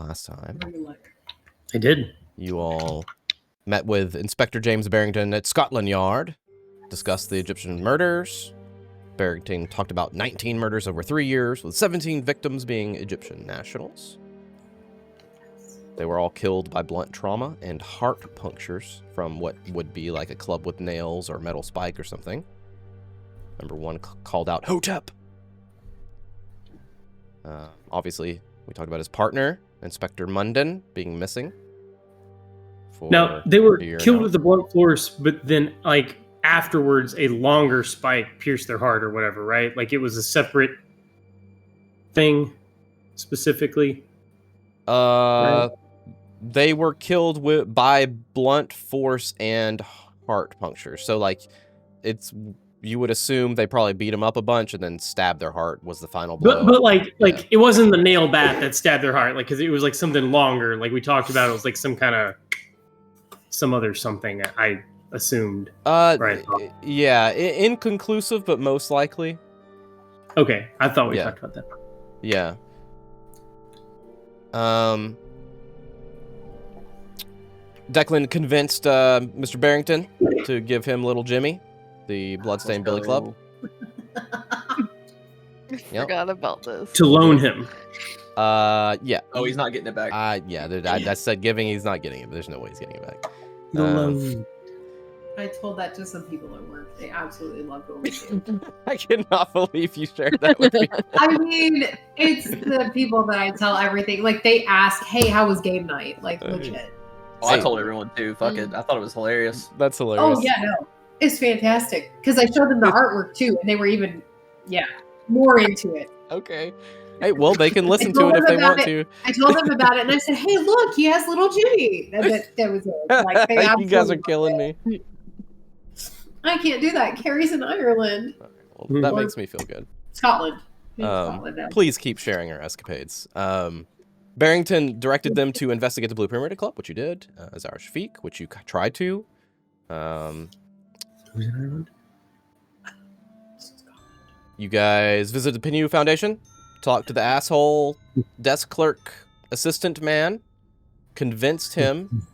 last time. I did. You all met with Inspector James Barrington at Scotland Yard, discussed the Egyptian murders. Barrington talked about 19 murders over 3 years, with 17 victims being Egyptian nationals. They were all killed by blunt trauma and heart punctures from what would be like a club with nails or metal spike or something. Number one called out Hotep. Obviously, we talked about his partner, Inspector Munden, being missing. Now, they were killed with the blunt force, but then, like, afterwards, a longer spike pierced their heart or whatever, right? Like, it was a separate thing, specifically. Right? They were killed by blunt force and heart puncture. So, like, you would assume they probably beat them up a bunch and then stabbed their heart was the final blow. But like it wasn't the nail bat that stabbed their heart, like, because it was like something longer. Like we talked about, it was like some other something. I assumed. Right. Yeah, inconclusive, but most likely. Okay, I thought we talked about that. Yeah. Declan convinced Mr. Barrington to give him Little Jimmy, the Bloodstained Billy Club. Forgot about this. To loan him. Yeah. Oh, he's not getting it back. Yeah, I said giving, he's not getting it, but there's no way he's getting it back. I told that to some people at work. They absolutely loved what we do. I cannot believe you shared that with me. I mean, it's the people that I tell everything. Like, they ask, hey, how was game night? Like, legit. Oh, I told everyone too. Fuck it. I thought it was hilarious. That's hilarious. Oh, yeah, no. It's fantastic. Because I showed them the artwork too, and they were even, more into it. Okay. Hey, well, they can listen to it if they want to. I told them about it, and I said, hey, look, he has Little Jimmy. That was it. Like, they you guys are killing me. I can't do that. Carrie's in Ireland. Well, that makes me feel good. Scotland. Please keep sharing our escapades. Barrington directed them to investigate the Blue Pyramid Club, which you did. Zahra Shafik, which you tried to. Who's in Ireland? You guys visited the Pinu Foundation, talked to the asshole desk clerk assistant man, convinced him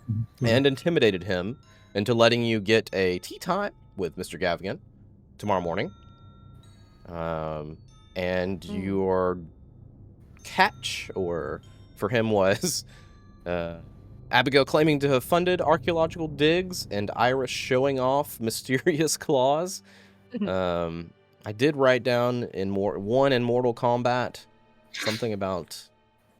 and intimidated him into letting you get a tea time with Mr. Gavigan tomorrow morning. And your catch, or for him, was Abigail claiming to have funded archaeological digs and Iris showing off mysterious claws. I did write down in Mortal Kombat something about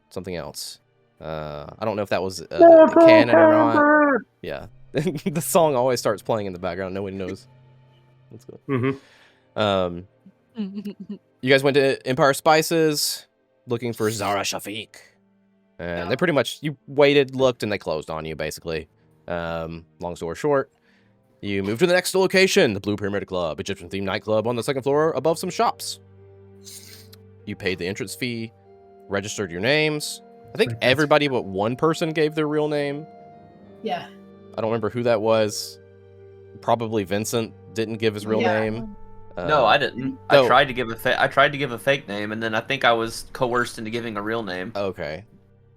something else. I don't know if that was canon or not. Yeah. The song always starts playing in the background. Nobody knows. That's good. You guys went to Empire Spices looking for Zahra Shafik. And they pretty much, you waited, looked, and they closed on you, basically. Long story short, you moved to the next location, the Blue Pyramid Club, Egyptian-themed nightclub on the second floor above some shops. You paid the entrance fee, registered your names. I think everybody but one person gave their real name. Yeah. I don't remember who that was. Probably Vincent didn't give his real name. No, I didn't. I tried to give a fake name, and then I think I was coerced into giving a real name. Okay.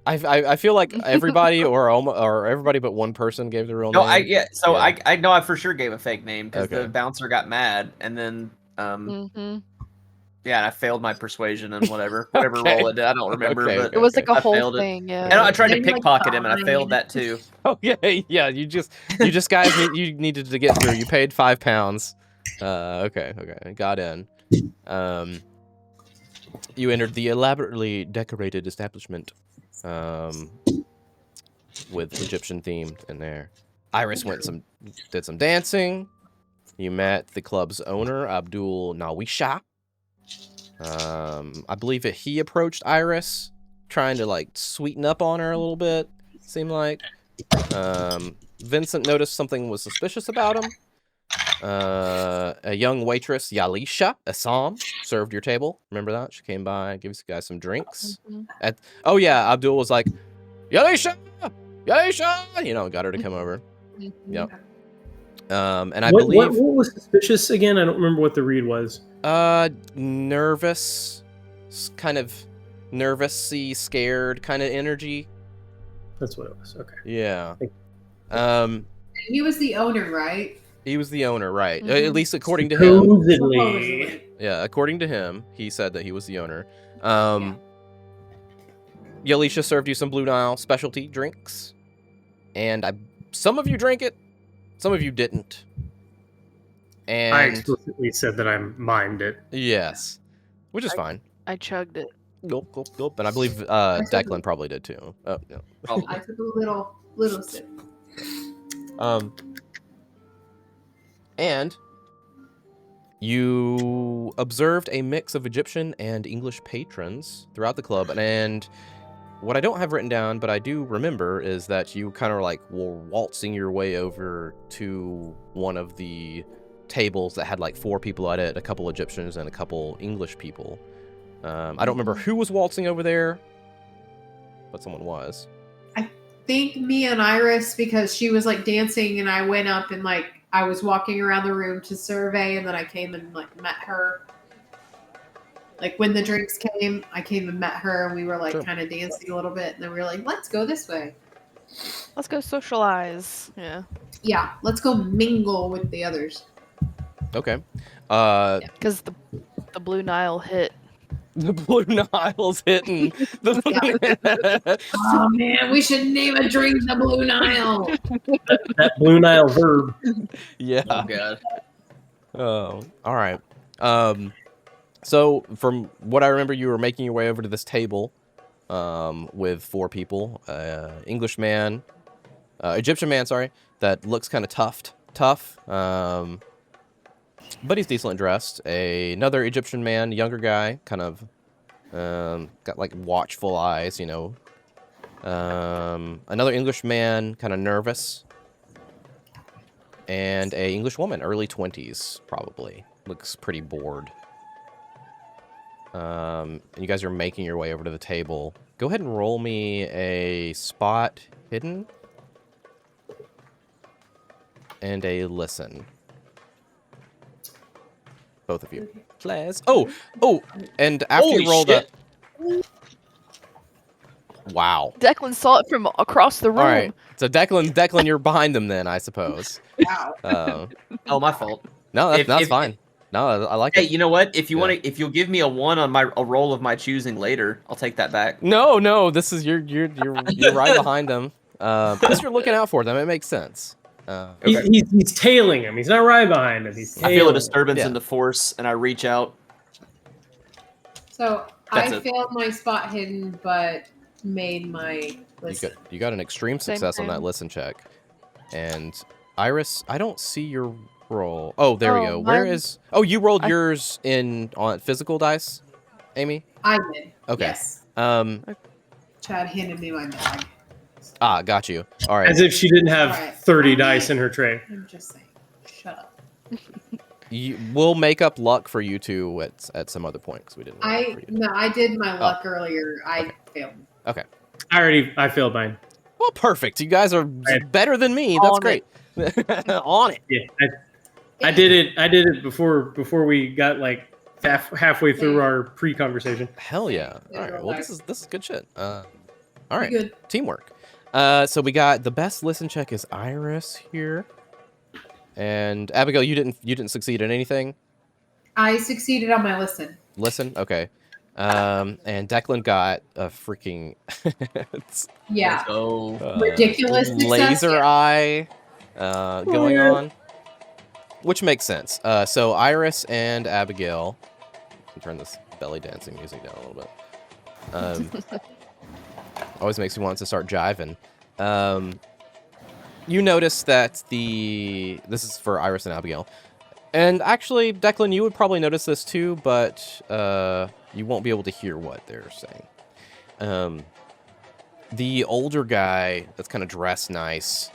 I feel like everybody or everybody but one person gave the real name. I know I for sure gave a fake name because the bouncer got mad, and then and I failed my persuasion and whatever role I did. I don't remember, but it was like a whole failed thing. Yeah, and I tried to pickpocket him, and I failed that too. Oh yeah. You just guys you needed to get through. You paid £5. Okay, got in. You entered the elaborately decorated establishment. With Egyptian themed in there. Iris did some dancing. You met the club's owner, Abdul Nawisha. I believe that he approached Iris, trying to like sweeten up on her a little bit, seemed like. Vincent noticed something was suspicious about him. A young waitress, Yalisha Assam, served your table. Remember that? She came by, gave you guys some drinks. Abdul was like, Yalisha! Got her to come over. Yep. And I believe... What was suspicious again? I don't remember what the read was. Nervous. Kind of nervous-y, scared kind of energy. That's what it was. Okay. Yeah. He was the owner, right? He was the owner, right? At least according to him. Supposedly. Yeah, according to him, he said that he was the owner. Yalisha served you some Blue Nile specialty drinks, and some of you drank it, some of you didn't. And I explicitly said that I mined it. Yes, which is fine. I chugged it. Gulp, gulp, gulp. And I believe Declan probably did too. Oh, no. I took a little sip. And you observed a mix of Egyptian and English patrons throughout the club, and what I don't have written down, but I do remember, is that you kind of like were waltzing your way over to one of the tables that had like 4 people at it, a couple Egyptians and a couple English people. I don't remember who was waltzing over there, but someone was. I think me and Iris, because she was like dancing, and I went up and like I was walking around the room to survey, and then I came and like met her. Like when the drinks came, I came and met her, and we were like kind of dancing a little bit, and then we were like, "Let's go this way. Let's go socialize." Yeah. Yeah, let's go mingle with the others. Okay. Because the Blue Nile hit. The Blue Nile's hitting. Oh man, we should name a drink the Blue Nile. That Blue Nile verb. Yeah. Oh god. Oh, all right. So from what I remember, you were making your way over to this table with 4 people. Egyptian man, sorry, that looks kind of tough. But he's decently dressed. Another Egyptian man, younger guy, kind of got like watchful eyes, you know. Another English man, kind of nervous. And a English woman, early 20s, probably. Looks pretty bored. And you guys are making your way over to the table. Go ahead and roll me a spot hidden. And a listen. Both of you. Please. Oh, and after Holy you rolled shit. Wow. Declan saw it from across the room. All right. So Declan, you're behind them then, I suppose. Wow. Oh, my fault. No, that's fine. No, I like Hey, it. you know what? If you want to, if you'll give me a 1 on a roll of my choosing later, I'll take that back. No, this is you're right behind them. Because you're looking out for them, it makes sense. Okay. He's tailing him. He's not right behind him. He's tailing I feel a him. disturbance in the force, and I reach out. So That's I it. failed my spot hidden, but made my listen. You got an extreme success on that thing. listen check. And Iris, I don't see your roll. Oh, there we go. Where mine- is? Oh, you rolled yours on physical dice, Amy. I did. Okay. Yes. Chad handed me my bag. Got you. All right. As if she didn't have Alright. 30 dice in her tray. I'm just saying. Shut up. We'll make up luck for you two at some other point because we didn't. roll for you. No, I did my luck earlier. I failed. Okay. I failed mine. Well, perfect. You guys are better than me. That's great. On it. Yeah, I did it before we got like halfway through our pre-conversation. Hell yeah. All right. Well, this is good shit. All right. Good. Teamwork. So we got the best listen check is Iris here. And Abigail, you didn't succeed in anything? I succeeded on my listen. Listen? Okay. And Declan got a freaking Yeah. Oh, Ridiculous success, laser yeah. eye going on. Which makes sense. So Iris and Abigail, let me turn this belly dancing music down a little bit. Always makes me want to start jiving. You notice that this is for Iris and Abigail. And actually, Declan, you would probably notice this too, but you won't be able to hear what they're saying. The older guy that's kind of dressed nice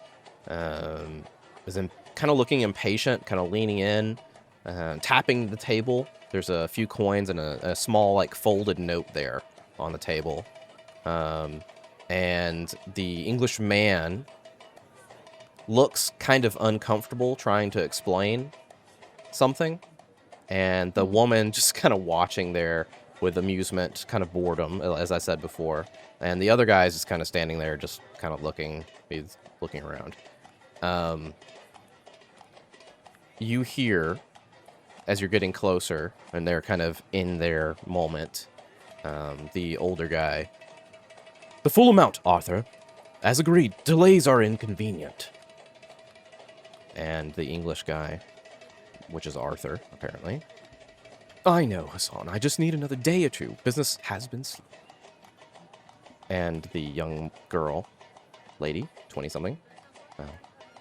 is kind of looking impatient, kind of leaning in, tapping the table. There's a few coins and a small like folded note there on the table. And the English man looks kind of uncomfortable trying to explain something. And the woman just kind of watching there with amusement, kind of boredom, as I said before. And the other guy is just kind of standing there, just kind of looking. He's looking around. You hear, as you're getting closer, and they're kind of in their moment, the older guy. The full amount, Arthur. As agreed, delays are inconvenient. And the English guy, which is Arthur, apparently. I know, Hassan. I just need another day or two. Business has been slow. And the young girl, lady, 20-something.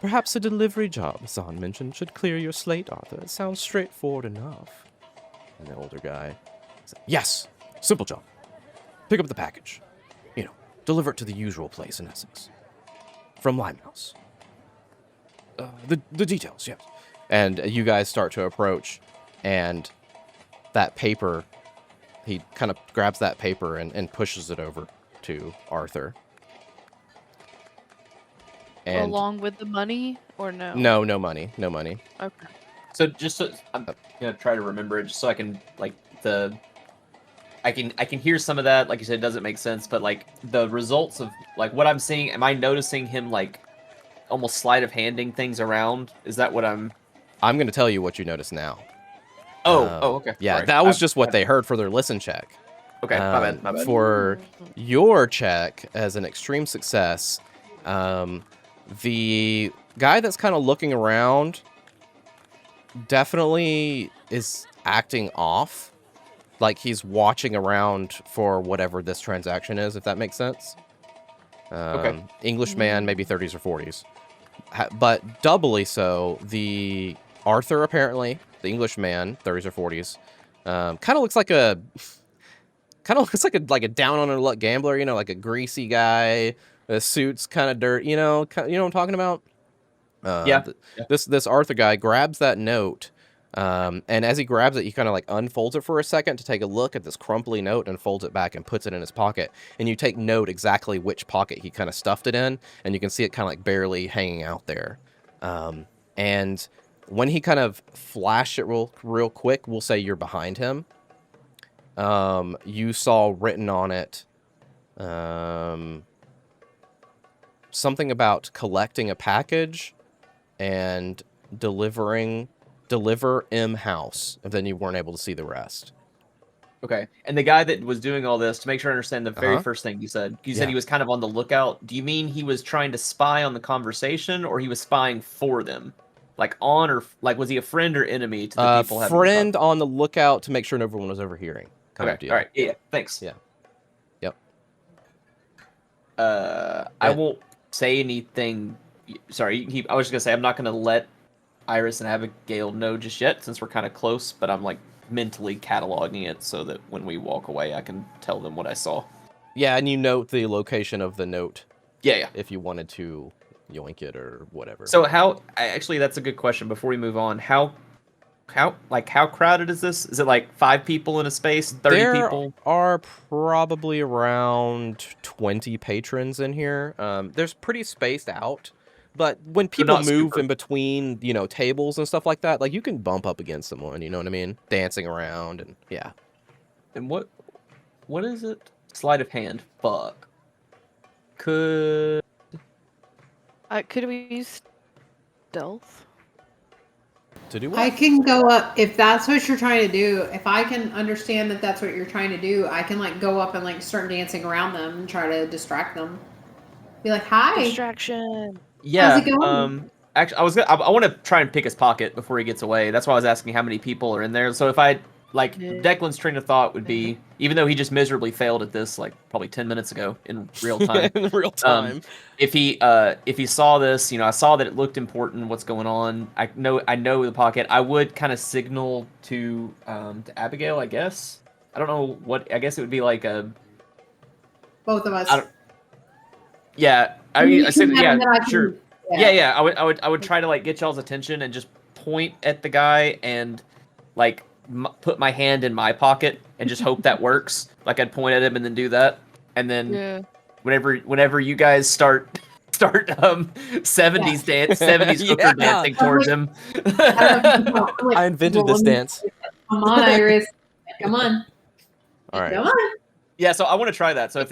Perhaps a delivery job, Hassan mentioned, should clear your slate, Arthur. It sounds straightforward enough. And the older guy said, yes, simple job. Pick up the package. Deliver it to the usual place in Essex. From Limehouse. The details, yes. And you guys start to approach, and that paper, he kind of grabs that paper and pushes it over to Arthur. And along with the money, or no? No money. Okay. So just so, I'm gonna try to remember it, just so I can I can hear some of that. Like you said, it doesn't make sense, but like the results of like what I'm seeing, am I noticing him like almost sleight of handing things around? Is that what I'm going to tell you what you notice now. Okay. Yeah, Sorry. that was just what they heard for their listen check. Okay, my bad. For your check as an extreme success, the guy that's kind of looking around definitely is acting off. Like he's watching around for whatever this transaction is, if that makes sense. Okay. English man, maybe 30s or 40s. But doubly so, the Arthur, apparently, the English man, 30s or 40s, kind of looks like a down on her luck gambler, like a greasy guy. The suit's kind of dirt, you know what I'm talking about? Yeah. This Arthur guy grabs that note. And as he grabs it, he kind of like unfolds it for a second to take a look at this crumply note and folds it back and puts it in his pocket. And you take note exactly which pocket he kind of stuffed it in, and you can see it kind of like barely hanging out there. And when he kind of flashed it real quick, we'll say you're behind him. You saw written on it something about collecting a package and deliver M house, and then you weren't able to see the rest. Okay. And the guy that was doing all this, to make sure I understand the very first thing you said said he was kind of on the lookout. Do you mean he was trying to spy on the conversation, or he was spying for them? Like on, or like was he a friend or enemy to the people having friend on the lookout to make sure everyone was overhearing. Okay. All right. Yeah. Thanks. Yeah. Yep. I won't say anything. Sorry. I was just gonna say I'm not gonna let Iris and Abigail know just yet, since we're kind of close, but I'm like mentally cataloging it so that when we walk away I can tell them what I saw. Yeah, and you note the location of the note. Yeah. If you wanted to yoink it or whatever. So actually that's a good question before we move on. How crowded is this? Is it like 5 people in a space, 30 people? There are probably around 20 patrons in here. There's pretty spaced out. But when people move in between, tables and stuff like that, like you can bump up against someone, you know what I mean? Dancing around and yeah. And what is it? Sleight of hand. Fuck. Could we use stealth? To do what? I can go up if that's what you're trying to do. If I can understand that that's what you're trying to do, I can like go up and like start dancing around them and try to distract them. Be like, "Hi." Distraction. Yeah. How's it going? Actually, I want to try and pick his pocket before he gets away. That's why I was asking how many people are in there. So if I Declan's train of thought would be, even though he just miserably failed at this like probably 10 minutes ago in real time. In real time. If he saw this, I saw that it looked important. What's going on? I know the pocket. I would kind of signal to Abigail. I guess. I don't know what. I guess it would be like a. Both of us. Yeah, I said yeah, sure. Yeah. I would try to like get y'all's attention and just point at the guy and like put my hand in my pocket and just hope that works. Like I'd point at him and then do that, and then whenever you guys start 70s dance, 70s hooker dancing towards him. I invented this dance. Come on, Iris. Come on. All right. Come on. Yeah, so I want to try that. So if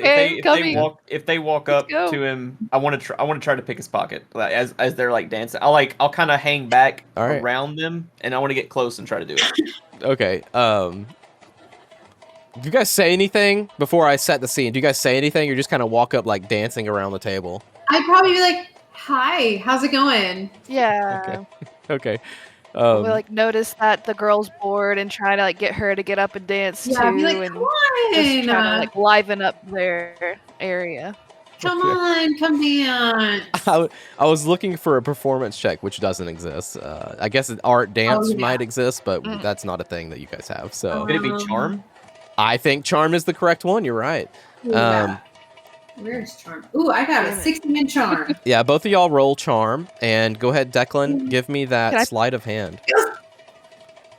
they walk up to him, I want to try to pick his pocket as they're like dancing. I'll kind of hang back around them, and I want to get close and try to do it. Okay. Do you guys say anything before I set the scene? Do you guys say anything, or just kind of walk up like dancing around the table? I'd probably be like, "Hi, how's it going?" Yeah. Okay. We like notice that the girl's bored and try to like get her to get up and dance too, I'd be like, and "Come on, just try to like liven up their area. Come on, come dance." I was looking for a performance check, which doesn't exist. I guess art dance might exist, but that's not a thing that you guys have. So could it be charm? I think charm is the correct one. You're right. Where's charm? Ooh, I got a 60 in charm. Yeah, both of y'all roll charm, and go ahead, Declan. Give me that sleight of hand.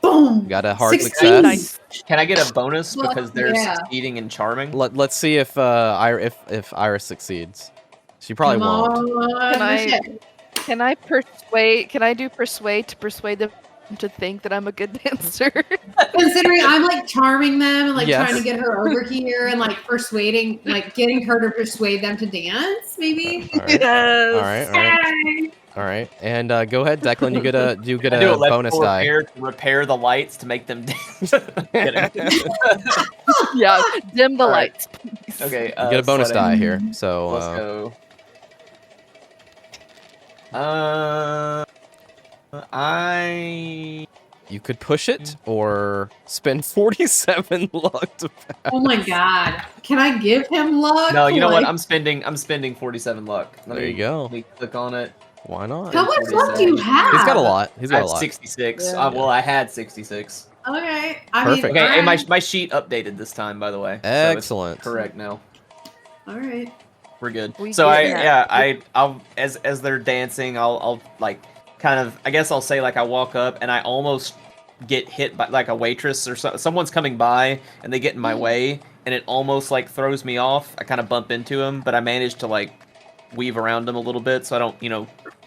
Boom. Got a hard 16. success. Nice. Can I get a bonus because they're succeeding in charming? Let's see if Iris succeeds. She probably won't. Can I persuade? Can I do persuade to persuade them to think that I'm a good dancer? Considering I'm like charming them and like trying to get her over here and like persuading, like getting her to persuade them to dance, maybe. All right. Yes. All right. And go ahead, Declan. You get a bonus die. To repair the lights to make them dance. Yeah, dim the lights, please. Okay. You get a bonus die here. So let's go. You could push it or spend 47 luck to pass. Oh my god! Can I give him luck? No, you know what? I'm spending 47 luck. There you go. Let me click on it. Why not? How much luck do you have? He's got a lot. He's got a lot. 66. Yeah. Well, I had 66. Okay. Perfect. Okay, and my sheet updated this time, by the way. Excellent. So it's correct now. All right. We're good. I'll as they're dancing, I'll like kind of, I guess I'll say like I walk up and I almost get hit by like a waitress or someone's coming by and they get in my way and it almost like throws me off. I kind of bump into him, but I manage to like weave around him a little bit so I don't,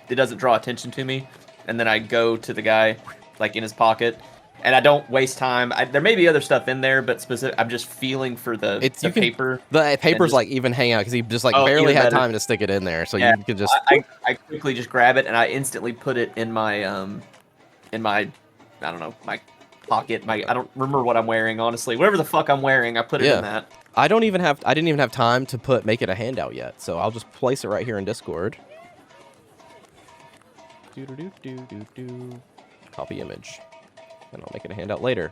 it doesn't draw attention to me. And then I go to the guy like in his pocket and I don't waste time. There may be other stuff in there, but I'm just feeling for the paper. The paper's like even hang out because he just like barely had time to stick it in there. So you could just. I quickly just grab it and I instantly put it in my I don't know, my pocket. I don't remember what I'm wearing, honestly. Whatever the fuck I'm wearing, I put it in that. I didn't even have time to make it a handout yet, so I'll just place it right here in Discord. Copy image. And I'll make it a handout later.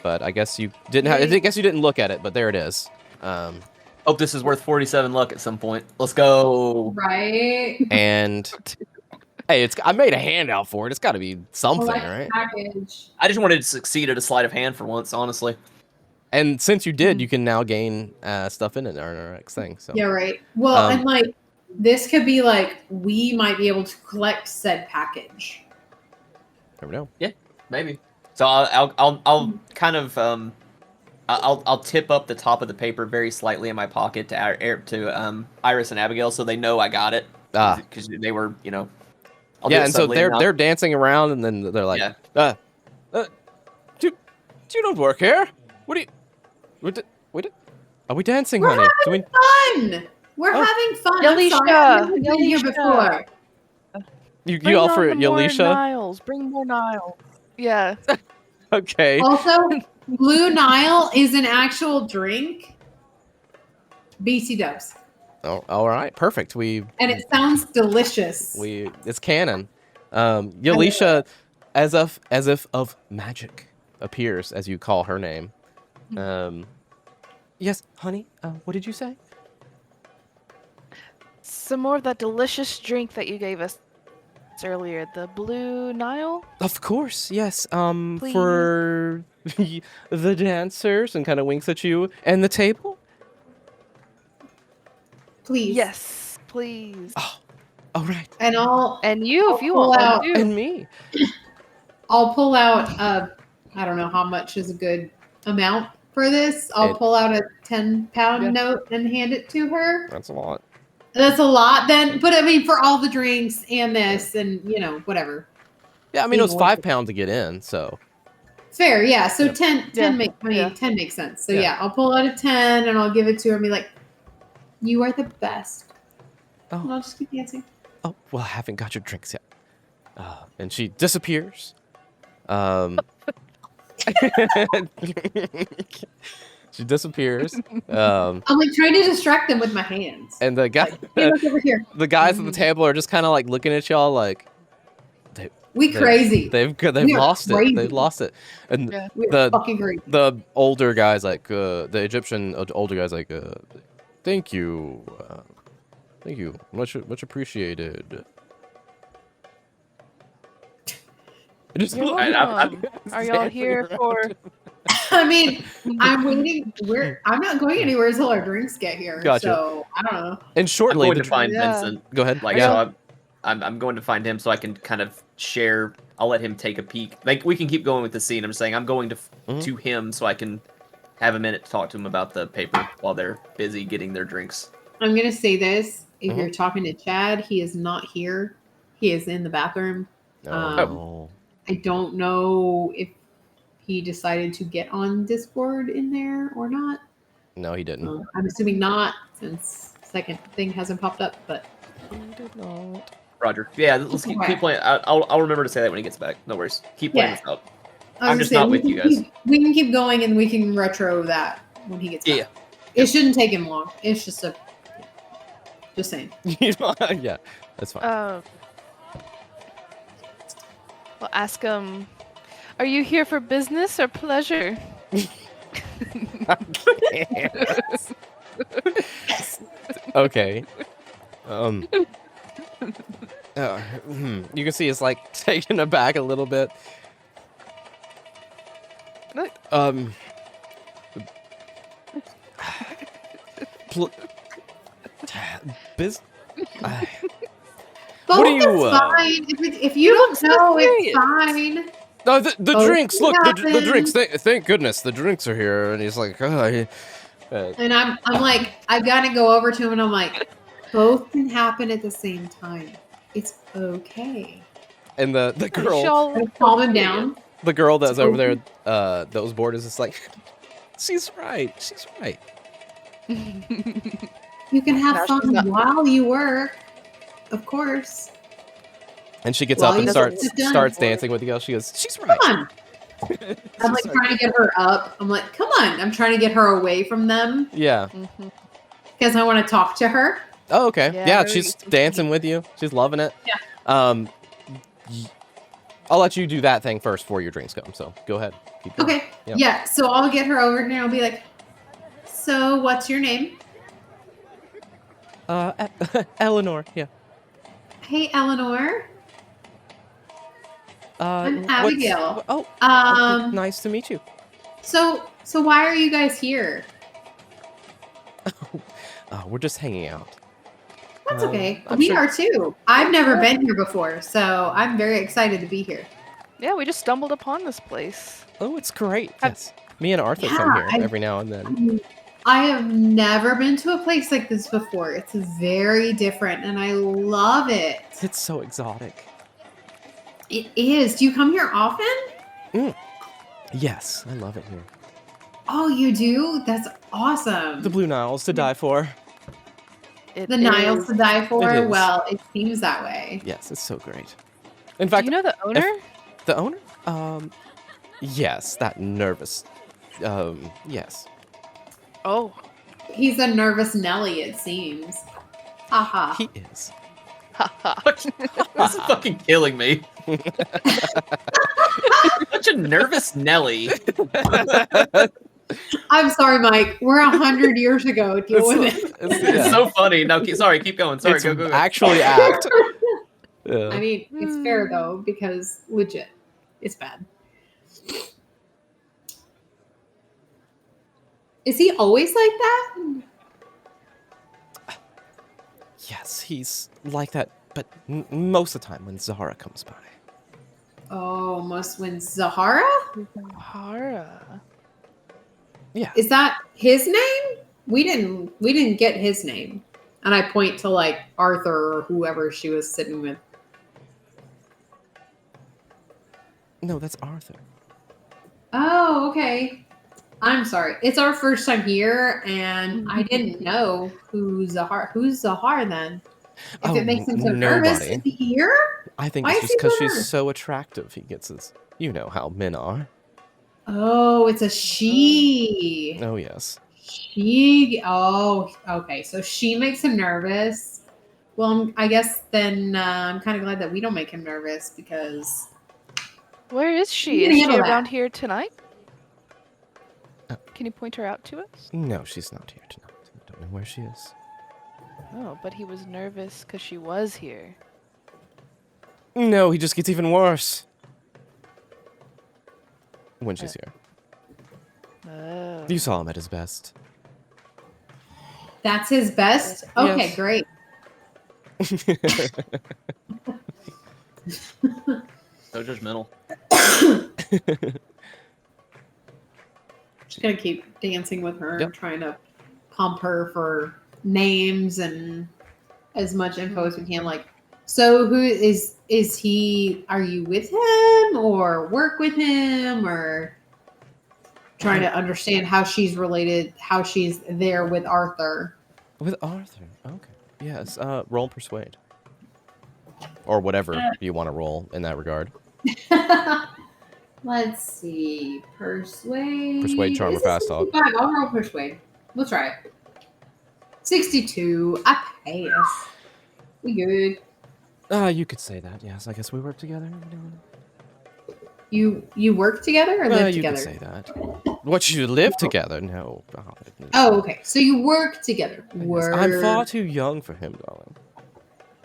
But I guess you didn't look at it, but there it is. Hope this is worth 47 luck at some point. Let's go. Right. And hey, I made a handout for it. It's got to be something, right? Package. I just wanted to succeed at a sleight of hand for once, honestly. And since you did, you can now gain stuff in it our next thing. So yeah, right. Well, and like this could be like we might be able to collect said package. Never know. Yeah, maybe. So I'll kind of I'll tip up the top of the paper very slightly in my pocket to Iris and Abigail so they know I got it. Because they were, and so they're dancing around and then they're like, do you not work here? What are we dancing, We're honey? having fun. We're having fun. Yalisha. I've been here before. You offer it, Yalisha? Bring more Niles. Yeah. Okay. Also, Blue Nile is an actual drink. BC dubs. Oh, all right, perfect. And it sounds delicious. It's canon. Yalisha, as if of magic, appears as you call her name. Yes, honey. What did you say? Some more of that delicious drink that you gave us earlier, the Blue Nile? Of course, yes. Please. For the dancers, and kind of winks at you, and the table. Please. Yes, please. Oh, all right. And if you want out, to. And me. I'll pull out I don't know how much is a good amount for this. I'll pull out a 10-pound note and hand it to her. That's a lot. That's a lot then, but I mean for all the drinks and this and whatever. Yeah, I mean it was £5 to get in, so. Fair, yeah. So Yeah. 10 Yeah. makes, I mean, Yeah. 10 makes sense. So Yeah. yeah, I'll pull out a 10 and I'll give it to her and be like, "You are the best." And Oh, I'll just keep dancing. oh, well, I haven't got your drinks yet. And she disappears. She disappears. I'm like trying to distract them with my hands. And the guy, Like, hey, look over here. the guys at the table are just kind of like looking at y'all like We crazy. they've We are lost it. crazy. They've lost it. And Yeah. We are the fucking crazy. the older guys like the Egyptian older guys like thank you, much appreciated. Just You're like- welcome. Are y'all here for? I mean, I'm waiting. I'm not going anywhere until our drinks get here. Gotcha. So I don't know. And I'm shortly, going the to find Yeah. Vincent. go ahead. Like, yeah. so I'm going to find him so I can kind of share. I'll let him take a peek. Like, we can keep going with the scene. I'm saying I'm going to Mhm. to him so I can have a minute to talk to him about the paper while they're busy getting their drinks. I'm gonna say this: if Mhm. you're talking to Chad, he is not here. He is in the bathroom. Oh. I don't know if he decided to get on Discord in there or not. No, he didn't. I'm assuming not, since second thing hasn't popped up. But He did not. Roger. Yeah, let's keep playing. I'll remember to say that when he gets back. No worries. Keep playing Yeah. this out. I was I'm just gonna not we with you can guys. we can keep going and we can retro that when he gets back. Yeah. It shouldn't take him long. It's just just saying. Yeah, that's fine. Well, ask him. Are you here for business or pleasure? Okay. You can see it's like taken aback a little bit. Look. Pl- Biz. Both What do you, is fine. If you don't so know, it's serious. fine. No, the Both drinks. can Look, the happen. drinks. Thank goodness the drinks are here. And he's like, And I'm like, I've got to go over to him and I'm like, both can happen at the same time. It's okay. and the girl, Y'all Calm him down. the girl that's It's over there, okay. that was bored, is just like, she's right. She's right. You can have Now she's fun not- while you work, of course. And she gets Well, up and you starts sit down. starts dancing with the girl. She goes, she's right. Come on. I'm like trying to get her up. I'm like, come on. I'm trying to get her away from them Yeah. Mhm. because I want to talk to her. Oh, okay. Yeah, Yeah, very she's good. dancing with you. She's loving it. Yeah. I'll let you do that thing first before your drinks come. So go ahead. Keep going. Okay. Yeah. Yeah. So I'll get her over and I'll be like, so what's your name? Eleanor. Yeah. Hey, Eleanor. I'm what's- Abigail. Oh. Um, nice to meet you. so why are you guys here? We're just hanging out. That's Um, okay. I'm We sure- are too. I've never been here before, so I'm very excited to be here. Yeah, we just stumbled upon this place. Oh, it's great. Yes. Me and Arthur come Yeah, here I- every now and then. I have never been to a place like this before. It's very different and I love it. It's so exotic. It is. Do you come here often? Yes, I love it here. Oh, you do? That's awesome. The Blue Nile's to die for. It The Niles is- to die for? It is. Well, it seems that way. Yes, it's so great. In Do fact, you know the owner? the owner? Yes, that nervous. Yes. Oh, He's a nervous Nelly, it seems. Haha. He is. haha. This is fucking killing me. Such a nervous Nelly. I'm sorry, Mike. We're 100 years ago. Deal with it. It's, It's yeah. so funny. No, sorry, keep going. Sorry, It's go. actually act. Yeah. I mean, it's fair though, because legit, it's bad. Is he always like that? Yes, he's like that, but most of the time when Zahra comes by. Oh, must win Zahara? Zahra. Yeah. Is that his name? We didn't get his name. And I point to like Arthur or whoever she was sitting with. No, that's Arthur. Oh, okay. I'm sorry. It's our first time here, and I didn't know who's Zahar. Who's Zahar then? If it makes him so nervous, is he here? I think Why it's is just he because so she's nervous? so attractive. He gets his. You know how men are. Oh, it's a she. Oh yes. She. Oh, okay. So she makes him nervous. Well, I guess then I'm kind of glad that we don't make him nervous because. Where is You she? can Is she handle that. around here tonight? Can you point her out to us? No, she's not here tonight. I don't know where she is. Oh, but he was nervous because she was here. No, he just gets even worse when she's here. Oh. You saw him at his best. That's his best? Okay, Yes. great. So judgmental. Just gonna keep dancing with her Yep. and trying to pump her for names and as much info as we can. Like, so who is he? Are you with him or work with him or trying to understand how she's related, how she's there with Arthur? With Arthur. Okay. Yes. Roll persuade. Or whatever you want to roll in that regard. Let's see. Persuade. Persuade, charm, or Is it fast talk? 65? I'll roll persuade. We'll try it. 62. I pass. We good. You could say that. Yes. I guess we work together. You work together or live You together? could say that. What, you live together? No. Oh, okay. So you work together. Yes, Work. I'm far too young for him, darling.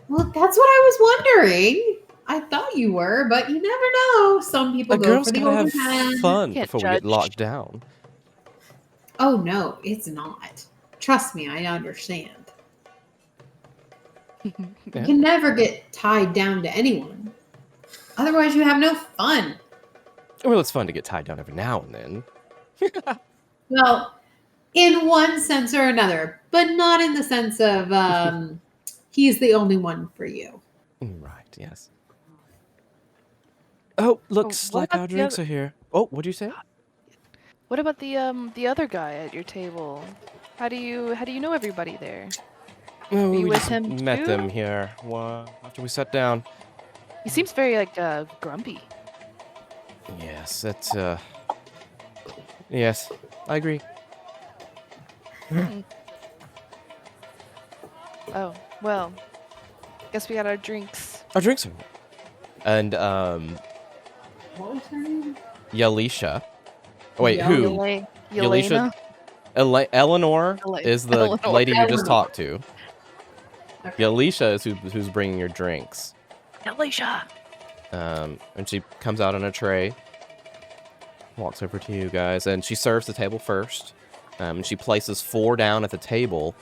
Well, that's what I was wondering. I thought you were, but you never know. Some people The go girls for the gotta older have man. fun Can't before we get judge. locked down. Oh no, it's not. Trust me, I understand. You Yeah. can never get tied down to anyone. Otherwise, you have no fun. Well, it's fun to get tied down every now and then. Well, in one sense or another, but not in the sense of he's the only one for you. Right, yes. Oh, looks what like about our the drinks other- are here. Oh, what'd you say? What about the other guy at your table? How do you know everybody there? Oh, you we with just him met too? them here after we sat down. He seems very like grumpy. Yes, that's yes, I agree. Oh, well. Guess we got our drinks. Our drinks are here. And What was her name? Yalisha. Wait, Yeah, who? Yelena? Eleanor Ele- is the Eleanor. lady you just Eleanor. talked to. Okay. Yalisha is who's bringing your drinks. Alicia. And she comes out on a tray, walks over to you guys, and she serves the table first. She places 4 down at the table,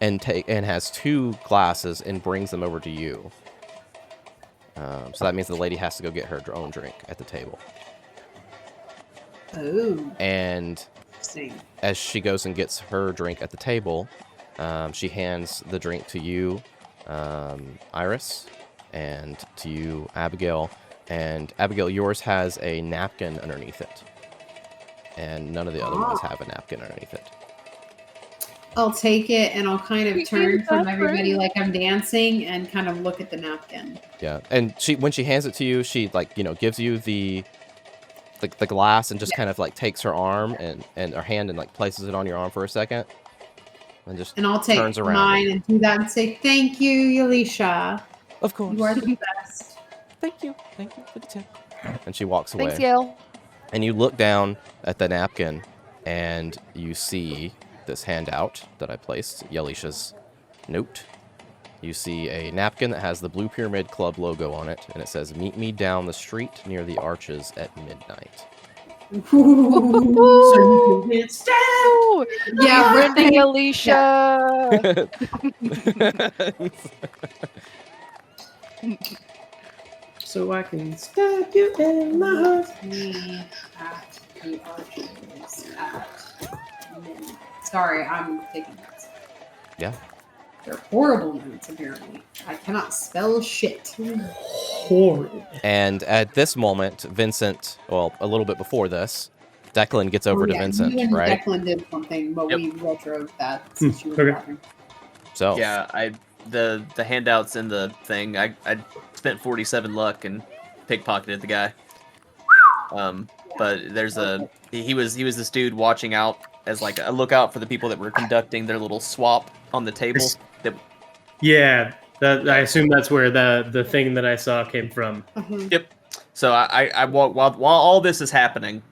and has 2 glasses and brings them over to you. So that means the lady has to go get her own drink at the table. Oh, And interesting. as she goes and gets her drink at the table, she hands the drink to you, Iris, and to you, Abigail. And Abigail, yours has a napkin underneath it. And none of the other ones have a napkin underneath it. I'll take it and I'll kind of We turn gave from that everybody for- like I'm dancing and kind of look at the napkin. Yeah, and when she hands it to you, she gives you the glass and just kind of takes her arm and her hand and places it on your arm for a second, and just And I'll take turns around. mine and do that and say, "Thank you, Yalisha. Of course. You are the best." Thank you for the tip. And she walks away. Thanks, Yale. And you look down at the napkin, and you see this handout that I placed, Yalisha's note. You see a napkin that has the Blue Pyramid Club logo on it, and it says, "Meet me down the street near the arches at midnight." So you can get stabbed. Oh, Yeah, we're birthday, thinking- Alicia. So I can stab you in my heart. Me at the arches at midnight. Sorry, I'm taking notes. Yeah. They're horrible notes, apparently. I cannot spell shit. Horrid. And at this moment, Vincent, well, a little bit before this, Declan gets over to Vincent, you and right? Declan did something, but Yep. we retro that since you were Okay. talking. So Yeah, the handouts in the thing. I spent 47 luck and pickpocketed the guy. But there's he was this dude watching out as like a lookout for the people that were conducting their little swap on the table. That, Yeah, I assume that's where the thing that I saw came from. Yep. So I while all this is happening,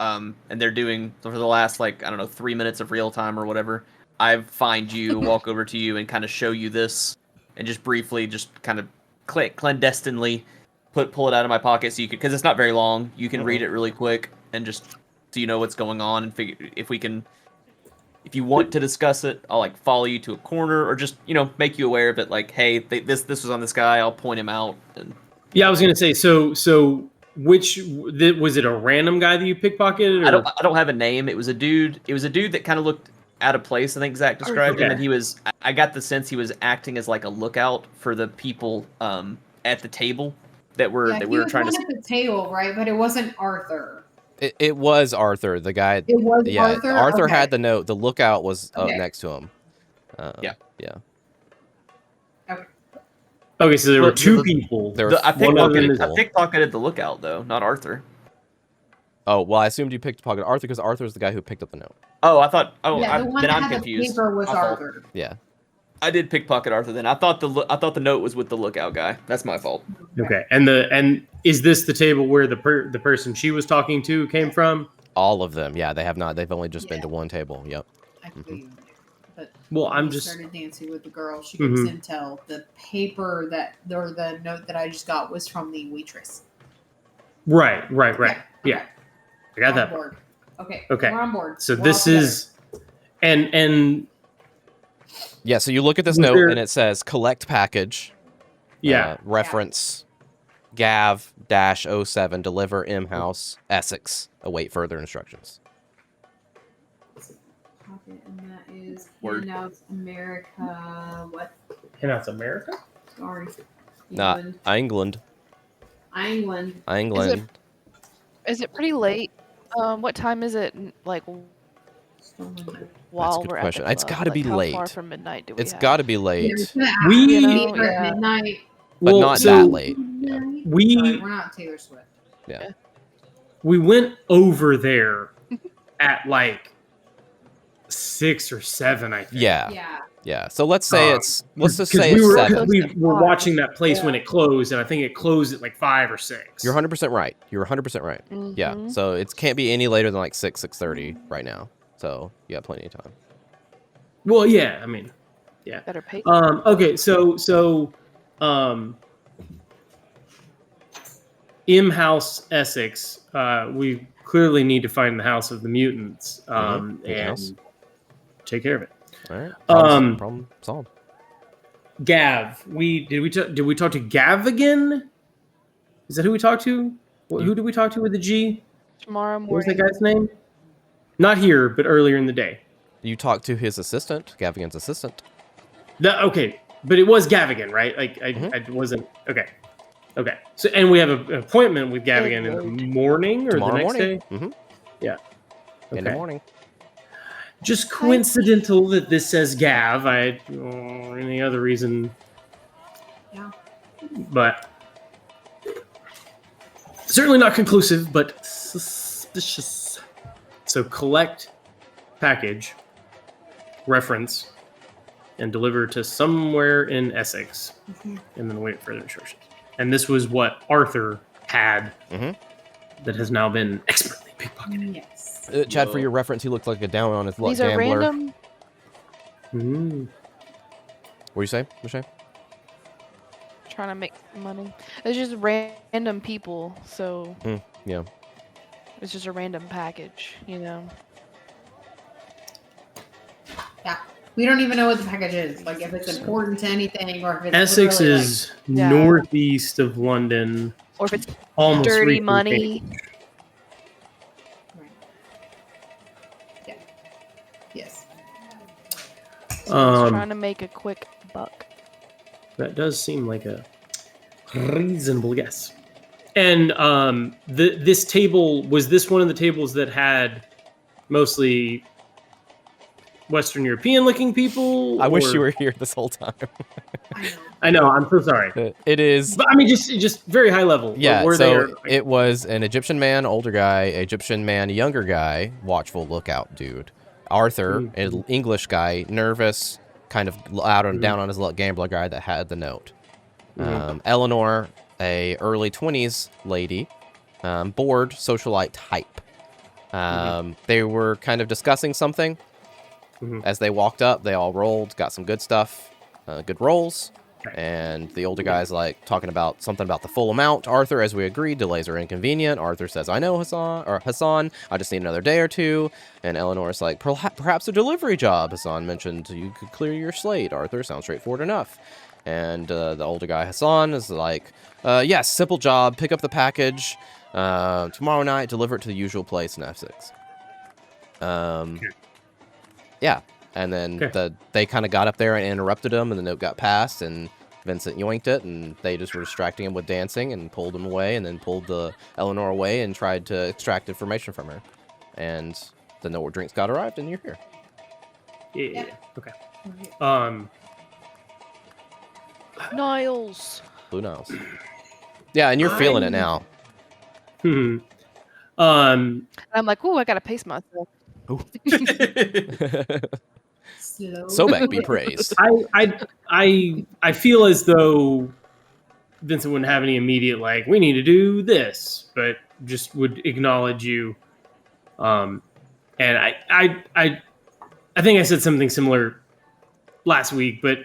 and they're doing for the last like I don't know 3 minutes of real time or whatever. I find you, walk over to you, and kind of show you this, and just briefly, just kind of clandestinely pull it out of my pocket so you could, because it's not very long. You can read it really quick and just so you know what's going on and figure if you want to discuss it, I'll like follow you to a corner or just make you aware of it. Like, hey, this was on this guy. I'll point him out. And Yeah, I was gonna say. So which was it? A random guy that you pickpocketed? Or? I don't have a name. It was a dude. It was a dude that kind of looked out of place. I think Zach described him, and he was. I got the sense he was acting as like a lookout for the people at the table that were we were trying to. At the table, right? But it wasn't Arthur. it was Arthur, the guy. It was Arthur. Arthur Okay. had the note. The lookout was up next to him. Yeah. Okay, so there were two people. I pickpocketed the lookout though, not Arthur. Oh well, I assumed you pickpocketed Arthur because Arthur's the guy who picked up the note. Oh, I thought. Oh, Yeah, the one then that I'm had confused. the paper was My fault. Arthur. Yeah. I did pickpocket Arthur then. I thought the note was with the lookout guy. That's my fault. Okay, and is this the table where the person she was talking to came from? All of them. Yeah, they have not. They've only just been to one table. Yep. Actually, but Well, I'm we just started dancing with the girl. She gives intel. The paper or the note that I just got was from the waitress. right. Yeah, I got On that. board. Okay. Okay. We're on board. So We're this all is, and Yeah. So you look at this Was note there- and it says collect package. yeah, Reference Gav-07 deliver M House Essex. Await further instructions. together. And that is Word. Handouts America. What? and that's America. Sorry. Not England. England. England. England. Is it pretty late? What time is it? Like while good we're question. at the It's club? gotta Like, be how late. far from midnight do we It's have? got to be late, We- You know, meet her yeah. at midnight. but Well, not so that late. Yeah. We Sorry, we're not Taylor Swift. we went over there at like 6 or 7, I think. Yeah. Yeah. Yeah. So let's say let's just say we it's were 7. we were watching that place when it closed, and I think it closed at like 5 or 6. You're 100% right. You're 100% right. Yeah. Mhm. So it can't be any later than like 6:30 right now. So you got plenty of time. Well, yeah, I mean, Better pay. okay, so M House Essex, we clearly need to find the House of the Mutants, Yes. and take care of it. All right. Um, Problem solved. Gav, did we talk to Gav again? Is that who we talked to? Who did we talk to with the G? Tomorrow What was morning. that guy's name? Not here, but earlier in the day. You talked to his assistant, Gavigan's assistant. Okay, but it was Gavigan, right? Like I wasn't okay. Okay, so and we have an appointment with Gavigan in the morning or Tomorrow the next morning. day. Mm-hmm. Yeah. In the Okay. morning. Just coincidental that this says Gav. Or any other reason. Yeah. But certainly not conclusive, but suspicious. So collect package, reference, and deliver to somewhere in Essex, and then wait for further instructions. And this was what Arthur had that has now been expertly pickpocketed. Yes. Chad, for your reference, he looked like a down on his luck These are gambler. random. What do you say, Michelle? Trying to make money. It's just random people, so Yeah. it's just a random package, you know. Yeah. We don't even know what the package is. Like if it's important to anything or if it's Essex literally, is Yeah. northeast of London. Or if it's Almost dirty reaching money. Like, right. Yeah. Yes. Just Um, trying to make a quick buck. That does seem like a reasonable guess. And this table, was this one of the tables that had mostly Western European looking people? I wish you were here this whole time. I know. I'm so sorry. It is. But I mean, just very high level. Yeah. Were So it was an Egyptian man, older guy, Egyptian man, younger guy, watchful lookout dude. Arthur, an English guy, nervous, kind of out and down on his luck gambler guy that had the note. Eleanor, a early 20s lady, bored socialite type. They were kind of discussing something. As they walked up, they all rolled, got some good stuff, good rolls. And the older guy's like talking about something about the full amount. Arthur, as we agreed, delays are inconvenient. Arthur says, I know Hassan, I just need another day or two. And Eleanor's like, perhaps a delivery job. Hassan mentioned you could clear your slate. Arthur, sounds straightforward enough. And the older guy, Hassan, is like, yes, simple job, pick up the package tomorrow night, deliver it to the usual place in F6. Yeah. And then they kind of got up there and interrupted him, and the note got passed, and Vincent yoinked it, and they just were distracting him with dancing and pulled him away, and then pulled the Eleanor away and tried to extract information from her. And the no more drinks got arrived, and you're here. Yeah. Okay. Niles. Blue Niles. Yeah, and you're feeling it now. I'm like, ooh, I gotta pace myself. Sobek be praised. I feel as though Vincent wouldn't have any immediate like, we need to do this, but just would acknowledge you. And I think I said something similar last week, but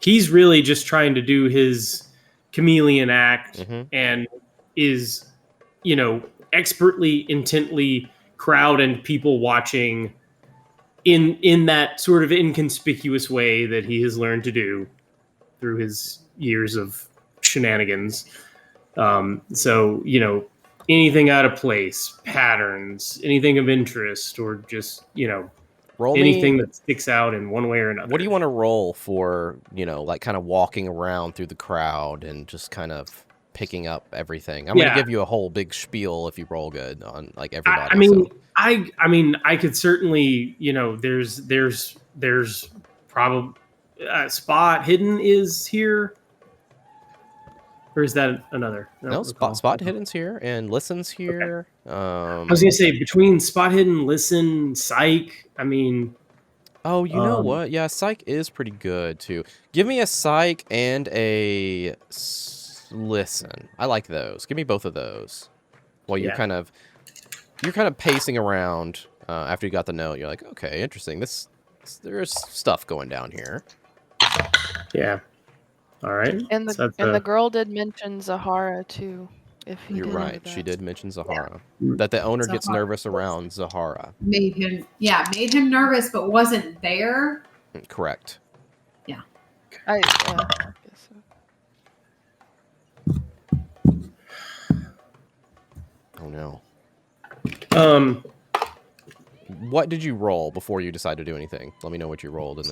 he's really just trying to do his chameleon act and is, expertly, intently crowd and people watching in that sort of inconspicuous way that he has learned to do through his years of shenanigans. So, anything out of place, patterns, anything of interest, or just, anything that sticks out in one way or another. What do you want to roll for, like kind of walking around through the crowd and just kind of picking up everything? I'm going to give you a whole big spiel if you roll good on like everybody. I mean, I could certainly, there's probably Spot Hidden is here. Or is that another? No, Spot Hidden's here and Listen's here. Okay. I was going to say between Spot Hidden, Listen, Psych, I mean... Oh, you know what? Yeah, Psych is pretty good, too. Give me a Psych and a Listen. I like those. Give me both of those. Well, you're kind of pacing around after you got the note. You're like, okay, interesting. There's stuff going down here. Yeah. All right. And the girl did mention Zahara too. If you're right, she did mention Zahara. Yeah. That the owner gets nervous around Zahara. Made him nervous, but wasn't there. Correct. Yeah. I guess so. Oh no. What did you roll before you decided to do anything? Let me know what you rolled.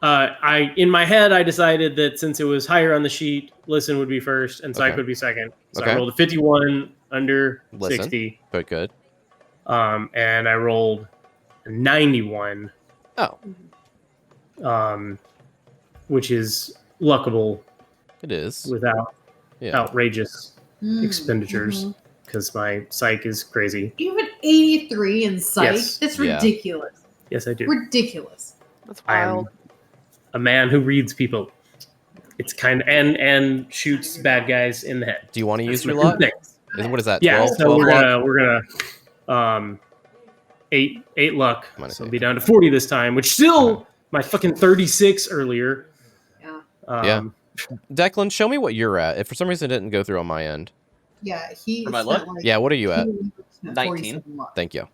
In my head, I decided that since it was higher on the sheet, Listen would be first and Psych would be second. So I rolled a 51 under Listen, 60. But good. And I rolled a 91. Oh. Which is luckable. It is. Without outrageous expenditures. Because my Psych is crazy. You have an 83 in Psych? Yes. That's ridiculous. Yes, I do. Ridiculous. That's wild. A man who reads people. It's kind of and shoots bad guys in the head. Do you want to use your luck? What is that? Yeah, 12, so 12 we're gonna 8 luck. So it'll be down to 40 this time, which still my fucking 36 earlier. Yeah. Declan, show me what you're at. If for some reason it didn't go through on my end. Yeah, he. For my luck? Yeah, what are you at? 19. Thank you.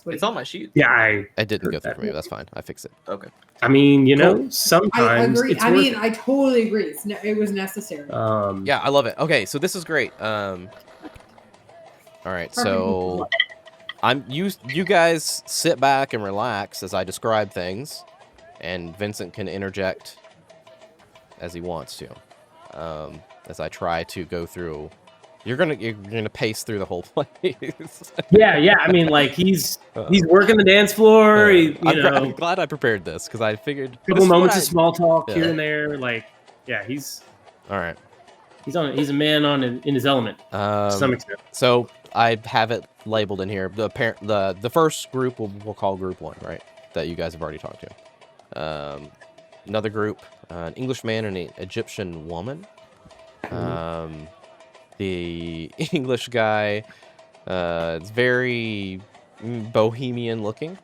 It's on my sheet. Yeah, I didn't go through for me. That's fine. I fixed it. Okay. I mean, sometimes I agree. It's worth it. I totally agree. It was necessary. Yeah, I love it. Okay, so this is great. All right, so you guys sit back and relax as I describe things, and Vincent can interject as he wants to, as I try to go through You're gonna pace through the whole place. Yeah. I mean, like he's working the dance floor. I'm glad I prepared this because I figured a couple moments of small talk here and there. Like, yeah, he's all right. He's a man in his element to some extent. So I have it labeled in here. The first group we'll call group 1, right? That you guys have already talked to. Another group, an Englishman and an Egyptian woman. The English guy, it's very bohemian looking.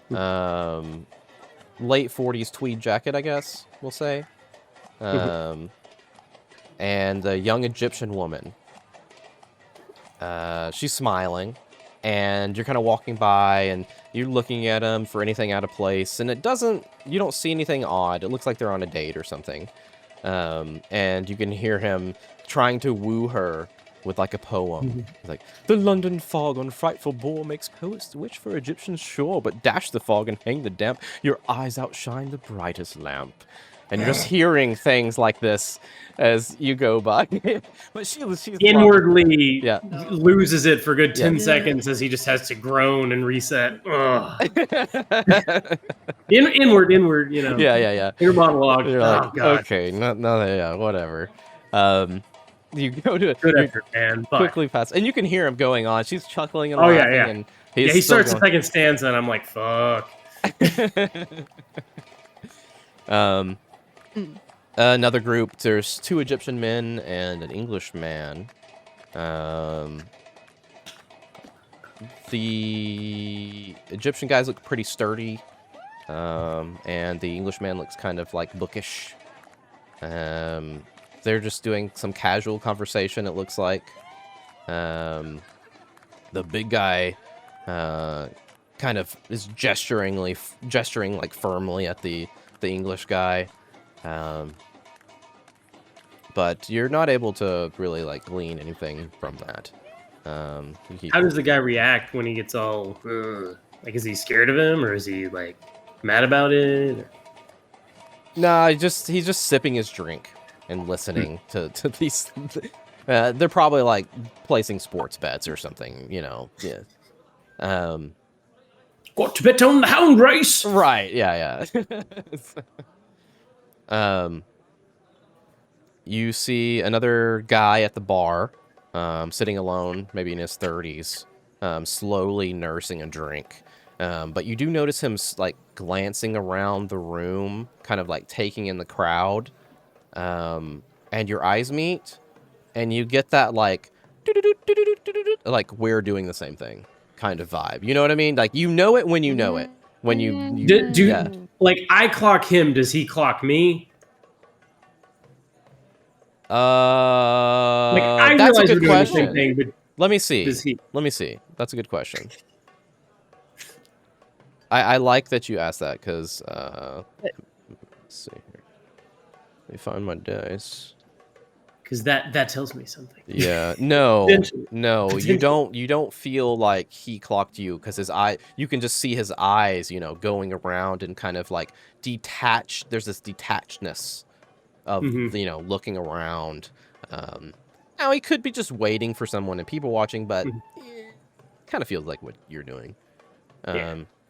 Late 40s tweed jacket, I guess we'll say. And the young Egyptian woman. She's smiling, and you're kind of walking by, and you're looking at them for anything out of place, and you don't see anything odd. It looks like they're on a date or something. And you can hear him trying to woo her with like a poem. He's like, the London fog on frightful bore makes poets wish for Egyptian's shore, but dash the fog and hang the damp, your eyes outshine the brightest lamp. And you're just hearing things like this as you go by. But she's inwardly loses it for a good 10 seconds as he just has to groan and reset. Inward, you know. Yeah. Inner monologue. You're oh, like, God. okay, whatever. You go to good effort, man. Quickly pass, and you can hear him going on. She's chuckling and laughing. Yeah. And he starts the second stanza, and I'm like, fuck. Another group. There's 2 Egyptian men and an English man. The Egyptian guys look pretty sturdy, and the English man looks kind of like bookish. They're just doing some casual conversation, it looks like. The big guy kind of is gesturing like firmly at the English guy. But you're not able to really like glean anything from that. How does the guy react when he gets all like? Is he scared of him, or is he like mad about it? Nah, he's just sipping his drink and listening to these. They're probably like placing sports bets or something, you know. Yeah. Got to bet on the hound race. Right. Yeah. You see another guy at the bar, sitting alone, maybe in his 30s, slowly nursing a drink. But you do notice him like glancing around the room, kind of like taking in the crowd. And your eyes meet, and you get that like we're doing the same thing kind of vibe. You know what I mean? Like you know it when you know it. When like I clock him, does he clock me? That's a good question. Thing, but let me see. Let me see. That's a good question. I like that you asked that because let's see here. Let me find my dice. Because that tells me something. Yeah. No. You don't feel like he clocked you because you can just see his eyes, you know, going around and kind of like detached. There's this detachedness of you know, looking around. Now he could be just waiting for someone and people watching, but kind of feels like what you're doing.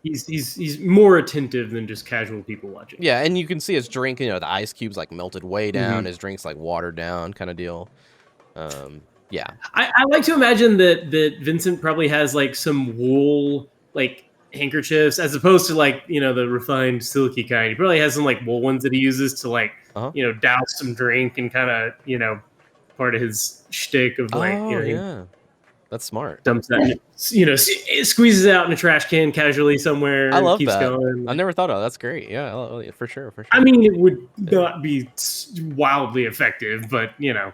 He's more attentive than just casual people watching. Yeah, and you can see his drink, you know, the ice cubes like melted way down, his drink's like watered down kind of deal. Yeah. I like to imagine that Vincent probably has like some wool like handkerchiefs as opposed to like, you know, the refined silky kind. He probably has some like wool ones that he uses to like, you know, douse some drink and kind of, you know, part of his shtick of like, you know, yeah. That's smart. Dumps that, you know, it squeezes out in a trash can casually somewhere. I love keeps that. Going. I never thought of that. That's great. Yeah, for sure. I mean, it would not be wildly effective, but you know,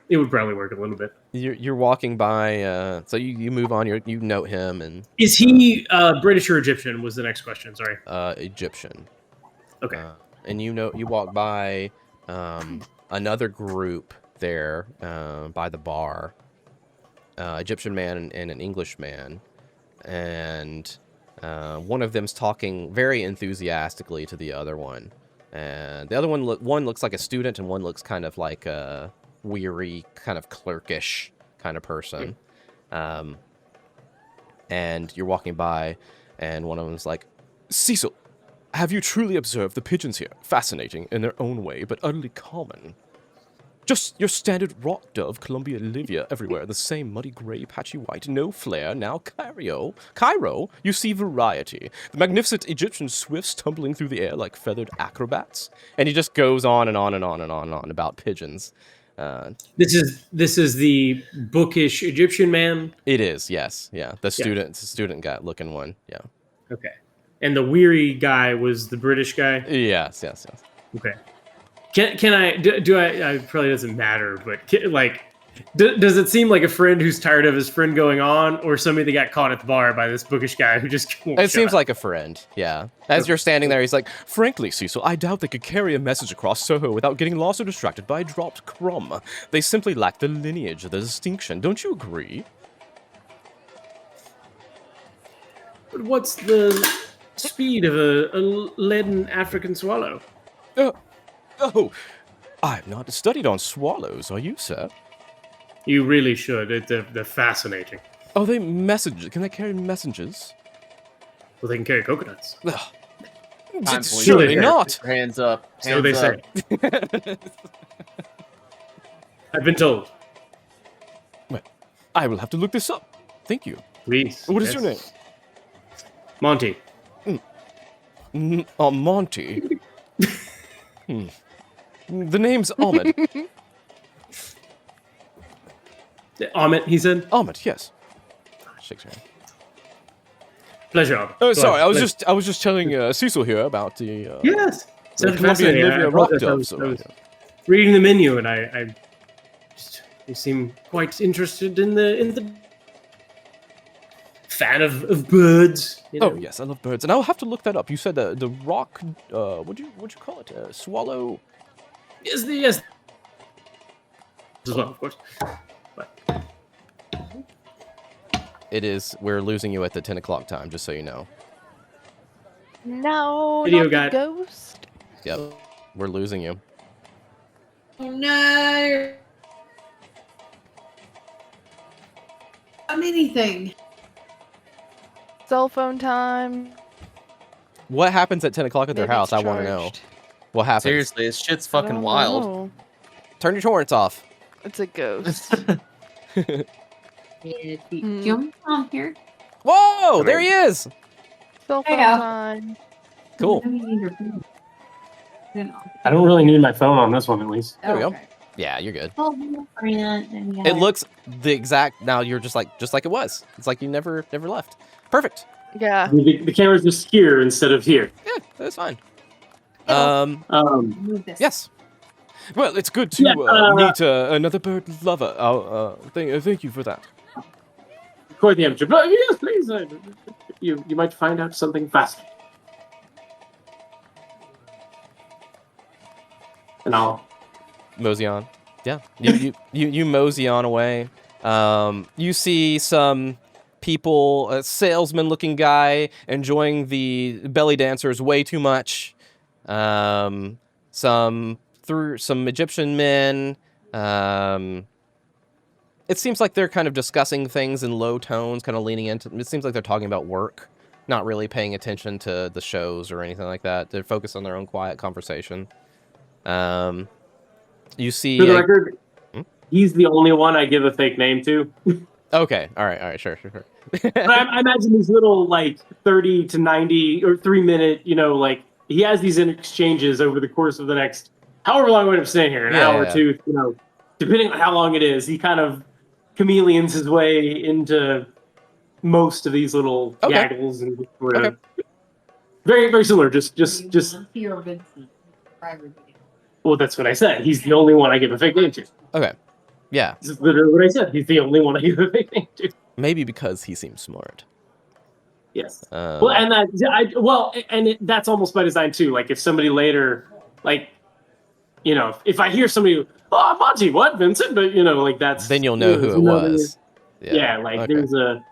it would probably work a little bit. You're walking by, so you move on. You note him, and is he British or Egyptian? Was the next question. Sorry. Egyptian. Okay. And you walk by another group there by the bar. Egyptian man and an English man, and one of them's talking very enthusiastically to the other one, and the other one looks like a student, and one looks kind of like weary, kind of clerkish kind of person. And you're walking by, and one of them's like, Cecil, have you truly observed the pigeons here? Fascinating in their own way, but utterly common. Just your standard rock dove, Columbia livia, everywhere. The same muddy gray, patchy white, no flare. Now Cairo, you see variety. The magnificent Egyptian swifts tumbling through the air like feathered acrobats. And he just goes on and on and on and on and on about pigeons. This is the bookish Egyptian man. It is, yes, yeah. The student guy looking one, yeah. Okay, and the weary guy was the British guy. Yes. Okay. Can I do I probably doesn't matter, but does it seem like a friend who's tired of his friend going on, or somebody that got caught at the bar by this bookish guy who just won't It seems up? like a friend, yeah. As you're standing there, he's like, frankly, Cecil, I doubt they could carry a message across Soho without getting lost or distracted by a dropped crumb. They simply lack the lineage, the distinction. Don't you agree? But what's the speed of a leaden African swallow? Oh, I've not studied on swallows, are you, sir? You really should. They're fascinating. Oh, they messengers? Can they carry messengers? Well, they can carry coconuts. Surely not. Hands up. So they say. I've been told. Well, I will have to look this up. Thank you. Please. What is your name? Monty. Monty. The name's Ahmed. Ahmed, he said. Ahmed, yes. Shakes your hand. Pleasure, Ahmed. Oh, sorry. I was just telling Cecil here about the yes. the Columbia livia rock doves. I was reading the menu, and you seem quite interested in the fan of birds. You know? Oh yes, I love birds, and I'll have to look that up. You said the rock. What'd you call it? Swallow. Yes. As well, of course. But. It is. We're losing you at the 10 o'clock time, just so you know. No, Video not got- the ghost. Yep, we're losing you. Oh no. Anything. Cell phone time. What happens at 10 o'clock at their Maybe house? it's I want to know. charged. What happens? Seriously, this shit's I fucking don't wild. know. Turn your torrents off. It's a ghost. Jump on here. Whoa! There he is. Cell phone There you go. time. Cool. I don't really need my phone on this one, at least. There we go. Yeah, you're good. It looks the exact. Now you're just like it was. It's like you never left. Perfect. Yeah. The camera's just here instead of here. Yeah, that's fine. Move this. Yes. Well, it's good to meet another bird lover. Thank you for that. Quite the amateur. But yes, please. You might find out something faster. And I'll Mosey on. Yeah. You mosey on away. You see some people, a salesman-looking guy, enjoying the belly dancers way too much. Some Egyptian men. It seems like they're kind of discussing things in low tones, kind of leaning into. It seems like they're talking about work, not really paying attention to the shows or anything like that. They're focused on their own quiet conversation. You see. For the record, he's the only one I give a fake name to. Okay. All right. Sure. But I imagine these little 30 to 90 or 3-minute, he has these exchanges over the course of the next however long we end up staying here, an hour or two, depending on how long it is. He kind of chameleons his way into most of these little gaggles and very, very similar. Just. Well, that's what I said. He's the only one I give a fake name to. Okay. Yeah. This is literally what I said. He's the only one I give a fake name to. Maybe because he seems smart. Yes. That's almost by design too. If somebody later, if I hear somebody, oh, Monty, what, Vincent? But that's then you'll know who it was. Yeah, there's a.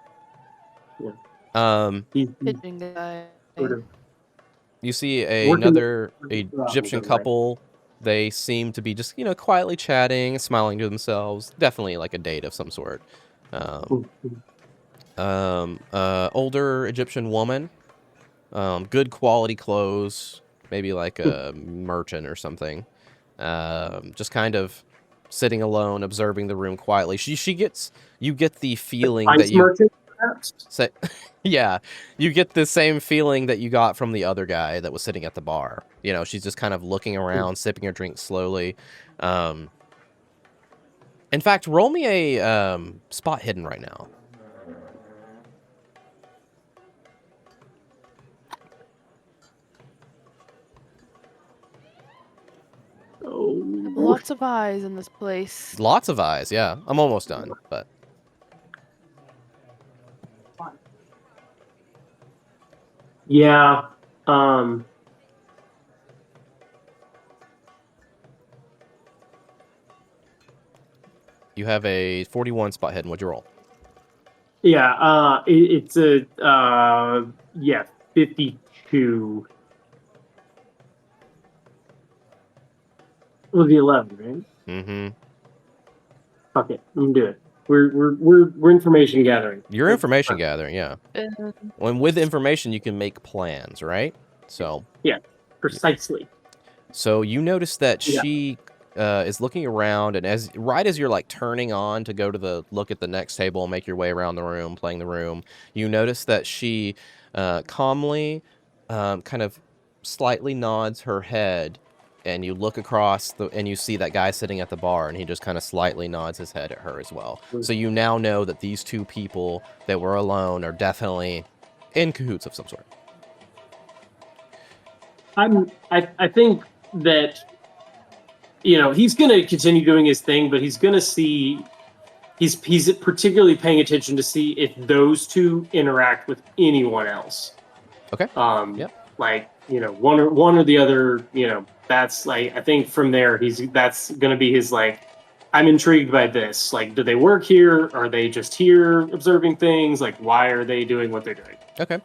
Pigeon guy. Sort of You see working another Egyptian couple They seem to be just, quietly chatting, smiling to themselves. Definitely like a date of some sort. Older Egyptian woman. Good quality clothes. Maybe like a merchant or something. Just kind of sitting alone, observing the room quietly. You get the feeling that you... merchant, perhaps? Yeah, you get the same feeling that you got from the other guy that was sitting at the bar. She's just kind of looking around, sipping her drink slowly. In fact, roll me a spot hidden right now. Oh. Lots of eyes in this place. Lots of eyes, yeah. I'm almost done, but... Yeah. You have a 41 spot hidden. What'd you roll? Yeah, it's a 52. It was the 11, right? Mm-hmm. Fuck it, I'm gonna do it. We're information gathering. You're information gathering, yeah. Uh, When with information, you can make plans, right? So Yeah, precisely. So you notice that Yeah. she is looking around, and right as you're like turning on to go to look at the next table and make your way around the room, playing the room, you notice that she calmly, kind of slightly nods her head, and you look across and you see that guy sitting at the bar, and he just kind of slightly nods his head at her as well. So you now know that these two people that were alone are definitely in cahoots of some sort. I think that he's going to continue doing his thing, but he's going to see he's particularly paying attention to see if those two interact with anyone else. Okay. Yep. Like one or the other. That's like, I think from there that's going to be his like, I'm intrigued by this. Like, do they work here? Are they just here observing things? Like, why are they doing what they're doing? Okay.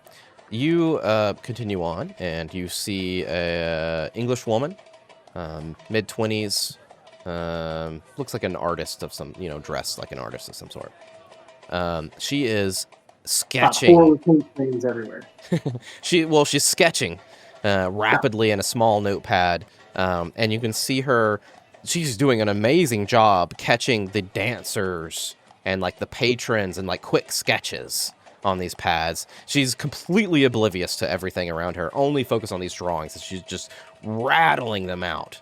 You continue on, and you see a English woman, mid-20s, looks like an artist of some, dressed like an artist of some sort. She is sketching. Things everywhere. She's sketching rapidly in a small notepad, and you can see her. She's doing an amazing job catching the dancers and like the patrons and like quick sketches on these pads. She's completely oblivious to everything around her, only focused on these drawings, and she's just rattling them out.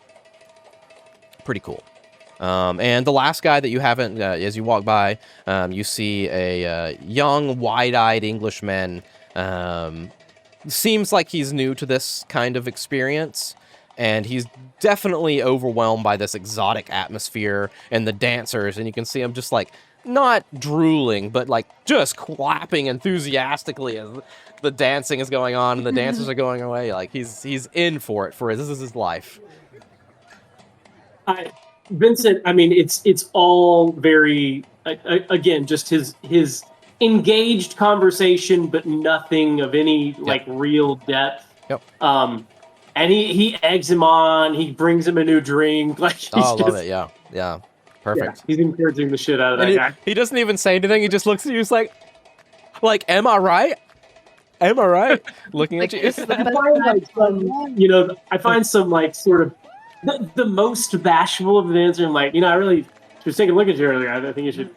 Pretty cool. And the last guy that you haven't, as you walk by, you see a young, wide-eyed Englishman. Seems like he's new to this kind of experience, and he's definitely overwhelmed by this exotic atmosphere and the dancers, and you can see him just like, not drooling, but like just clapping enthusiastically as the dancing is going on and the dancers are going away. Like he's in for it. This is his life. Vincent, I mean, it's all very again, just his engaged conversation, but nothing of any like real depth. Yep. And he eggs him on. He brings him a new drink. Like I love it. Yeah. Perfect. Yeah, he's encouraging the shit out of that guy. He doesn't even say anything. He just looks at you. He's like, am I right? Am I right? Looking at you. I find some like sort of the most bashful of the answer. I'm like, I really was taking a look at you earlier. I think you should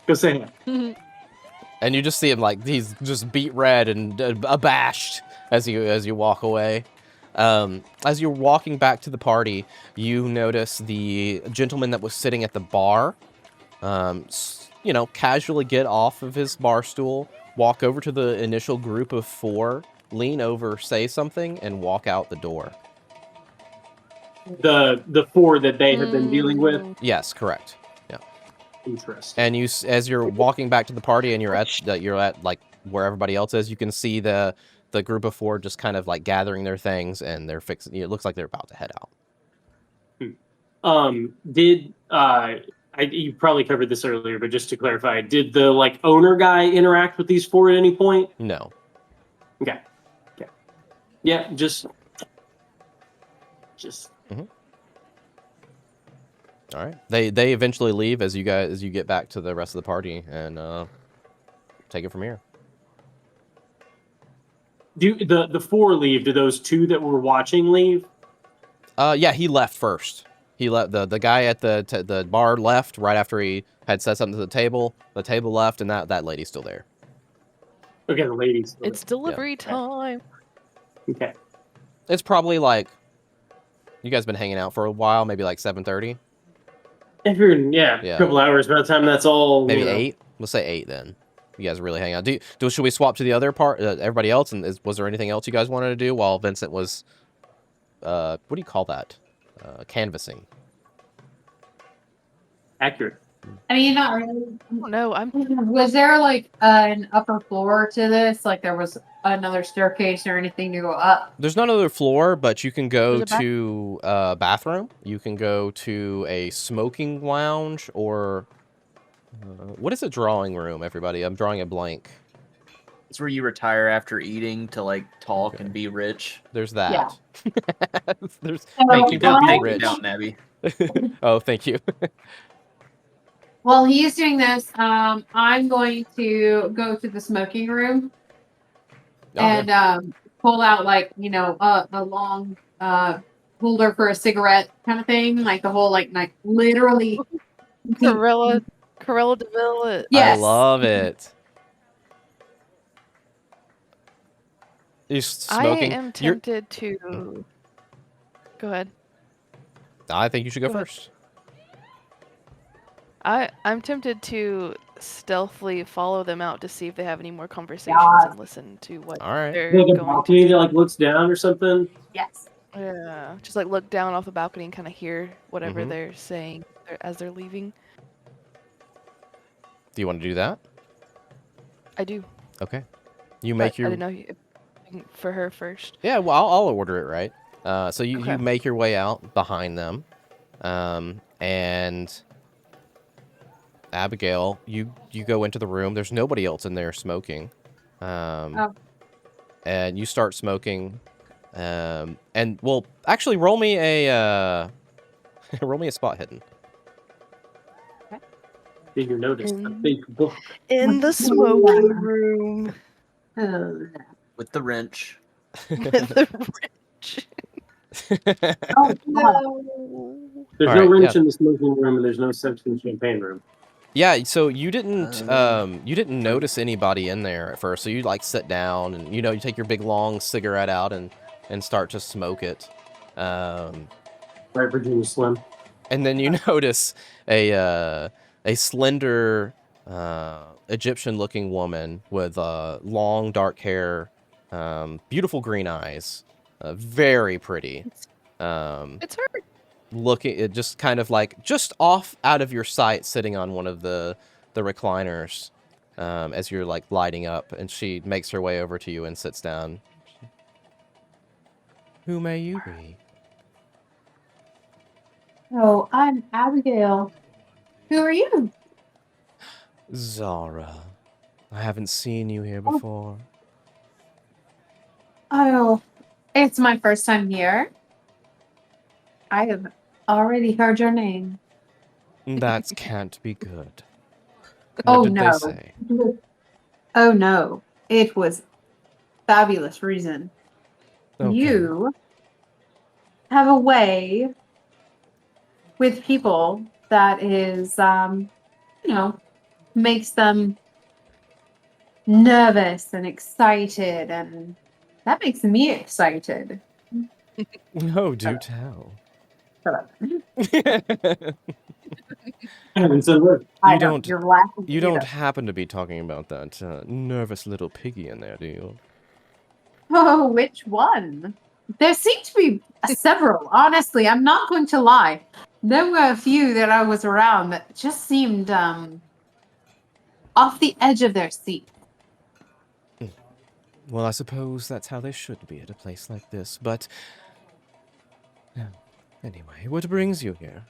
go say it. And you just see him like he's just beat red and abashed as you walk away. As you're walking back to the party, you notice the gentleman that was sitting at the bar, casually get off of his bar stool, walk over to the initial group of 4, lean over, say something, and walk out the door. The 4 that they have been dealing with? Yes, correct. Yeah. Interesting. And as you're walking back to the party and you're at like where everybody else is, you can see the group of 4 just kind of like gathering their things, and they're fixing. It looks like they're about to head out. You probably covered this earlier, but just to clarify, did the like owner guy interact with these 4 at any point? No. Okay. Yeah, just Just. All right. They eventually leave as you get back to the rest of the party and take it from here. Do the four leave? Do those two that were watching leave? Yeah, he left first. He left the guy at the bar left right after he had said something to the table. The table left, and that lady's still there. Okay, the lady's still It's delivery time. Okay. It's probably like you guys been hanging out for a while, maybe like 7:30. If you're a couple hours by the time that's all. Maybe 8. Let's say 8 then. You guys really hang out. Should we swap to the other part? Everybody else, and was there anything else you guys wanted to do while Vincent was? What do you call that? Canvassing. Accurate. I mean, not really. No, Was there like an upper floor to this? Like there was another staircase or anything to go up? There's not another floor, but you can go to a bathroom. You can go to a smoking lounge, or what is a drawing room? Everybody, I'm drawing a blank. It's where you retire after eating to like talk and be rich. There's that. Yeah. There's Thank you for being rich. rich. Down, Abby. Oh, thank you. While he's doing this, I'm going to go to the smoking room and pull out like a long holder for a cigarette kind of thing, like the whole like literally. Corella DeVille. Yes. I love it. You're smoking. I am tempted to. Go ahead. I think you should go first. I'm tempted to stealthily follow them out to see if they have any more conversations and listen to what they're going to balcony that like looks down or something. Yes. Yeah, just like look down off the balcony and kind of hear whatever they're saying as they're leaving. Do you want to do that? I do. Okay. You make your. I didn't know for her first. Yeah, well, I'll order it right. So you make your way out behind them, and Abigail, you go into the room. There's nobody else in there smoking, and you start smoking, and well, actually, roll me a spot hidden. Did you notice the big book in the smoking room with the wrench? With the wrench. Oh no! There's no wrench in the smoking room, and there's no such in the champagne room. Yeah, so you didn't notice anybody in there at first. So you like sit down and you take your big long cigarette out and start to smoke it. Right, Virginia Slim. And then you notice a slender Egyptian-looking woman with long dark hair, beautiful green eyes, very pretty. It's her. Looking, it just kind of like just off out of your sight, sitting on one of the recliners, as you're like lighting up, and she makes her way over to you and sits down. Who may you be? Oh, I'm Abigail. Who are you? Zahra. I haven't seen you here before. Oh, it's my first time here. I have already heard your name. That can't be good. Oh, What did no. they say? Oh no, it was fabulous reason. Okay. You have a way with people that is, makes them nervous and excited, and that makes me excited. No, do tell. Shut up. You don't happen to be talking about that nervous little piggy in there, do you? Oh, which one? There seem to be several. Honestly, I'm not going to lie. There were a few that I was around that just seemed off the edge of their seat. Well, I suppose that's how they should be at a place like this, but... Anyway, what brings you here?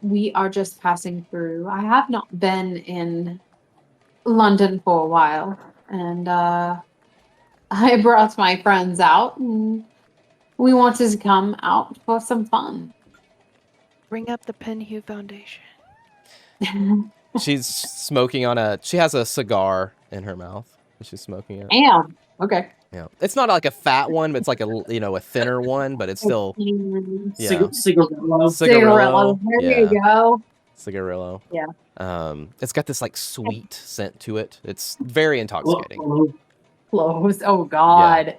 We are just passing through. I have not been in London for a while, and I brought my friends out, and we wanted to come out for some fun. Bring up the Penhue Foundation. She's smoking on she has a cigar in her mouth. She's smoking it. Damn. Okay. Yeah. It's not like a fat one, but it's like a thinner one, but it's still Cigarillo. Cigarillo. There you go. Cigarillo. Yeah. It's got this like sweet scent to it. It's very intoxicating. Cloves. Oh God. Yeah.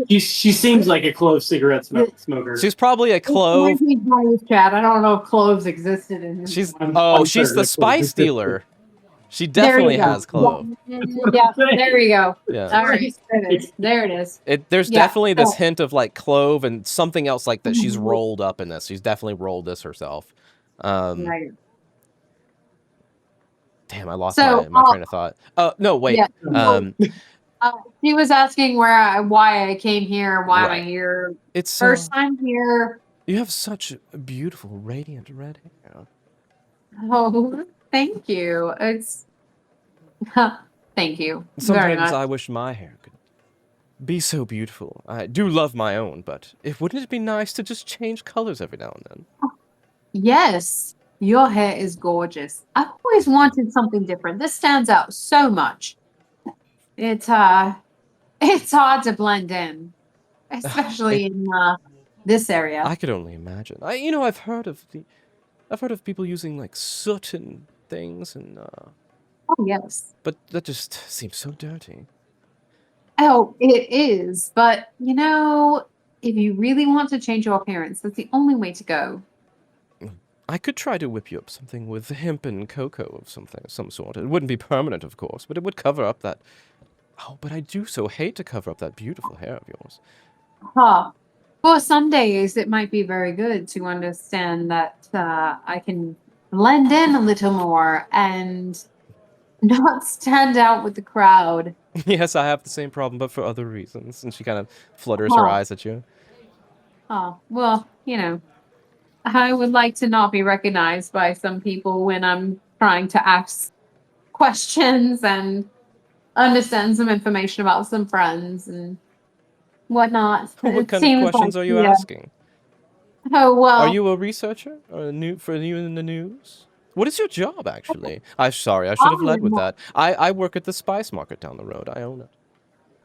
She seems like a clove cigarette smoker. She's probably a clove. Chat. I don't know if cloves existed in this. She's one. She's the spice dealer. She definitely has clove. Yeah, there you go. Yeah. All right, there it is. There's definitely this hint of like clove and something else like that she's rolled up in this. She's definitely rolled this herself. Right. Damn, I lost my train of thought. Oh, no, wait. Yeah. She was asking why I came here, why am I here. It's first time here. You have such beautiful, radiant red hair. Oh, thank you. It's thank you. Sometimes very much. I wish my hair could be so beautiful. I do love my own, but wouldn't it be nice to just change colors every now and then? Yes, your hair is gorgeous. I've always wanted something different. This stands out so much. It's hard to blend in, especially in this area. I could only imagine. I've heard of people using like soot and things, and oh yes. But that just seems so dirty. Oh, it is. But if you really want to change your appearance, that's the only way to go. I could try to whip you up something with hemp and cocoa of some sort. It wouldn't be permanent, of course, but it would cover up that. Oh, but I do so hate to cover up that beautiful hair of yours. For some days, it might be very good to understand that I can blend in a little more and not stand out with the crowd. Yes, I have the same problem, but for other reasons. And she kind of flutters her eyes at you. Oh, well, I would like to not be recognized by some people when I'm trying to ask questions and understand some information about some friends and whatnot. What kind of questions are you asking? Oh, well. Are you a researcher or for you in the news? What is your job, actually? I'm sorry, I should have led with that. I work at the spice market down the road. I own it.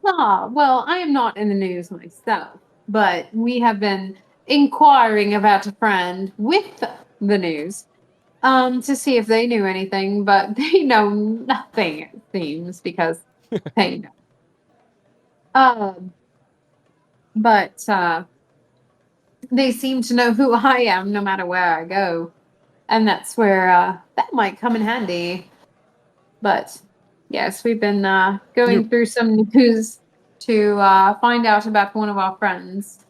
Well, I am not in the news myself, but we have been inquiring about a friend with the news to see if they knew anything, but they know nothing, it seems, because they know. But they seem to know who I am no matter where I go. And that's where that might come in handy. But yes, we've been going through some news to find out about one of our friends.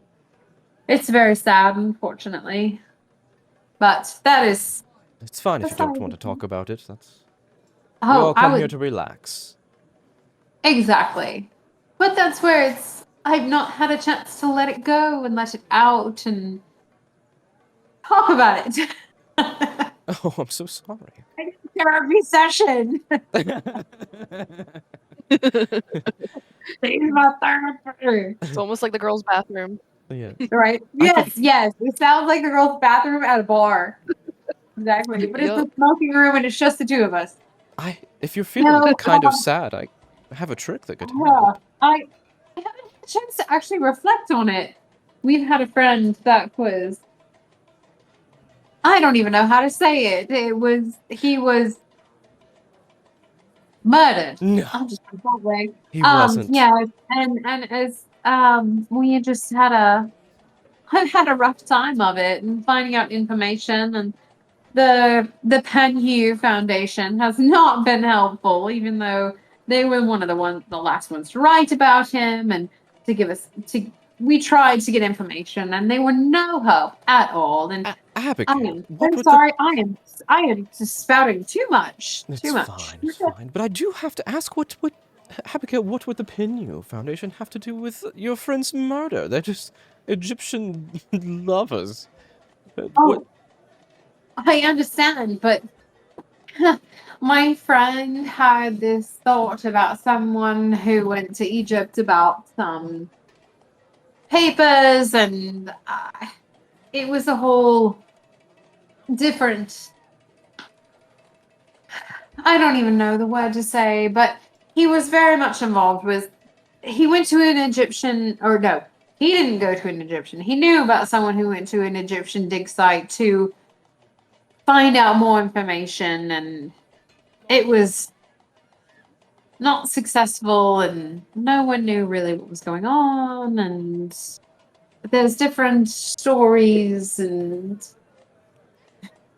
It's very sad, unfortunately. But that is... It's fine if you don't want to talk about it. We all come here to relax. Exactly. But that's where I've not had a chance to let it go and let it out and talk about it. Oh, I'm so sorry. Therapy session. It's almost like the girls' bathroom. Yeah. Right? Yes. It sounds like the girls' bathroom at a bar. Exactly. But it's a smoking room and it's just the two of us. If you're feeling kind of sad, I have a trick that could help. I haven't had a chance to actually reflect on it. We've had a friend that was... I don't even know how to say it. He was murdered. No. I'll just put it that way. He wasn't. Yeah, and as we just had a rough time of it and finding out information, and the Penhue Foundation has not been helpful, even though they were one of the last ones to write about him and to give us we tried to get information, and they were no help at all. And Abigail, I'm sorry, I am just spouting too much. It's too much. Fine, it's fine. But I do have to ask, Abigail, what would the Penhue Foundation have to do with your friend's murder? They're just Egyptian lovers. I understand, but my friend had this thought about someone who went to Egypt about some papers, and it was a whole different. I don't even know the word to say, but he was very much involved with. He went to an Egyptian, or no, he didn't go to an Egyptian. He knew about someone who went to an Egyptian dig site to find out more information, and it was not successful, and no one knew really what was going on, and there's different stories, and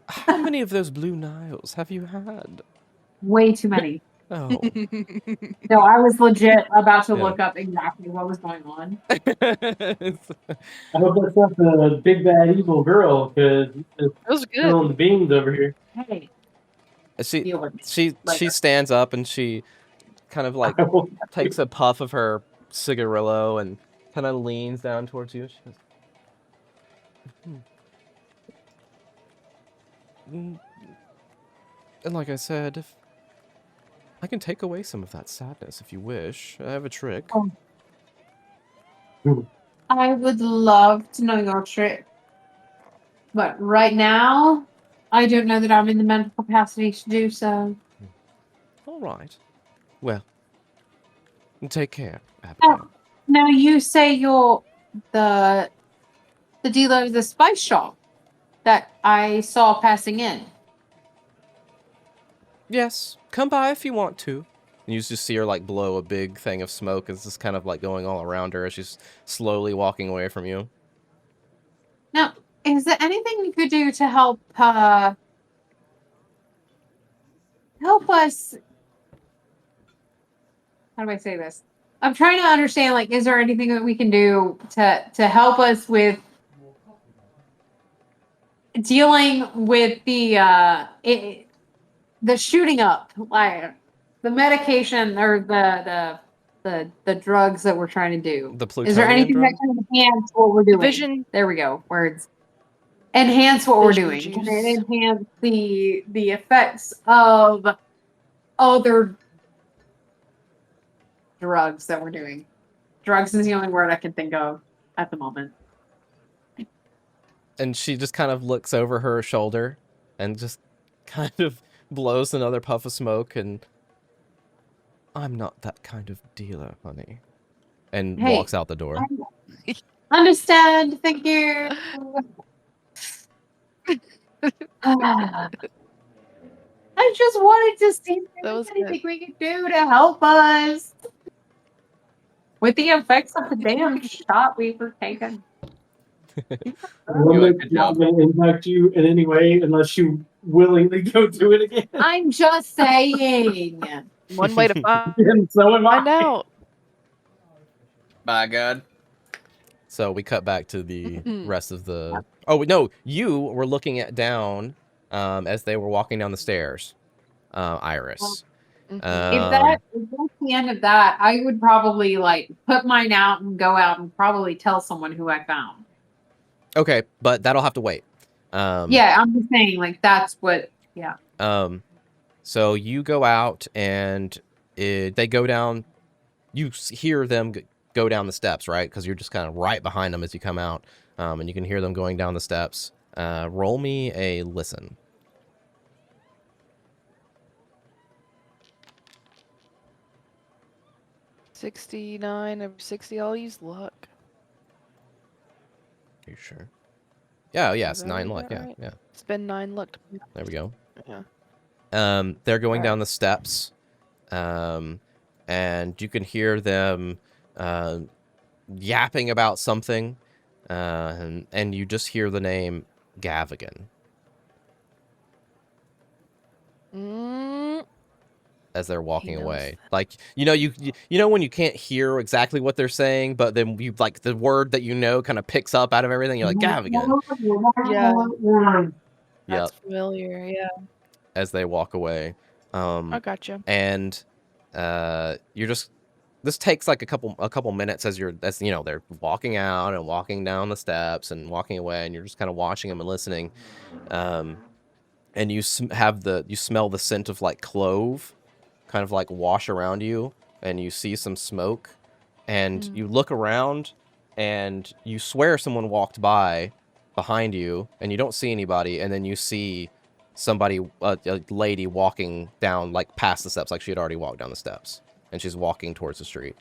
how many of those Blue Niles have you had? way too many. Oh. No, I was legit about to look up exactly what was going on. I hope that's not the big bad evil girl, because That was good. Girl in the beans over here. Hey. She stands up and she kind of like takes a puff of her cigarillo and kind of leans down towards you. She goes, and like I said, if I can take away some of that sadness if you wish. I have a trick. I would love to know your trick. But right now, I don't know that I'm in the mental capacity to do so. All right. Well, take care, Abigail. Now you say you're the dealer of the spice shop that I saw passing in. Yes, come by if you want to. And you just see her like blow a big thing of smoke. It's just kind of like going all around her as she's slowly walking away from you. Now, is there anything you could do to help us? How do I say this? I'm trying to understand, like, is there anything that we can do to help us with dealing with the shooting up, like the medication or the drugs that we're trying to do? The plutonium Is there anything drug? that can enhance what we're doing? Vision. There we go. Words. Enhance what we're Vision doing. juice. Can it enhance the effects of other drugs that we're doing? Drugs is the only word I can think of at the moment. And she just kind of looks over her shoulder and just kind of blows another puff of smoke and I'm not that kind of dealer, honey. And walks out the door. Understand. Thank you. I just wanted to see if there was anything we could do to help us with the effects of the damn shot we were taking. I'm not going to impact you in any way unless you willingly go do it again. I'm just saying. One way to find So am I. out. By God. So we cut back to the rest of the... Oh, no, you were looking at down as they were walking down the stairs, Iris. If that's the end of that, I would probably like put mine out and go out and probably tell someone who I found. Okay, but that'll have to wait. Yeah, I'm just saying, like, that's what, yeah. So you go out and they go down, you hear them go down the steps, right? Because you're just kind of right behind them as you come out, and you can hear them going down the steps. Roll me a listen. 69 over 60. I'll use luck. Are you sure? Yeah, yeah, it's 9 luck. Yeah, right? yeah. It's been 9 luck. There we go. Yeah. They're going down the steps, and you can hear them yapping about something, and you just hear the name Gavigan. As they're walking away, like you know when you can't hear exactly what they're saying, but then you like the word that you know kind of picks up out of everything. You're like Gavigan. Yeah. Yeah. That's familiar. Yeah. As they walk away, I gotcha. and you're just this takes like a couple minutes as they're walking out and walking down the steps and walking away, and you're just kind of watching them and listening, and you smell the scent of like clove kind of like wash around you, and you see some smoke, and you look around and you swear someone walked by behind you, and you don't see anybody, and then you see somebody, a lady walking down, like, past the steps, like she had already walked down the steps, and she's walking towards the street.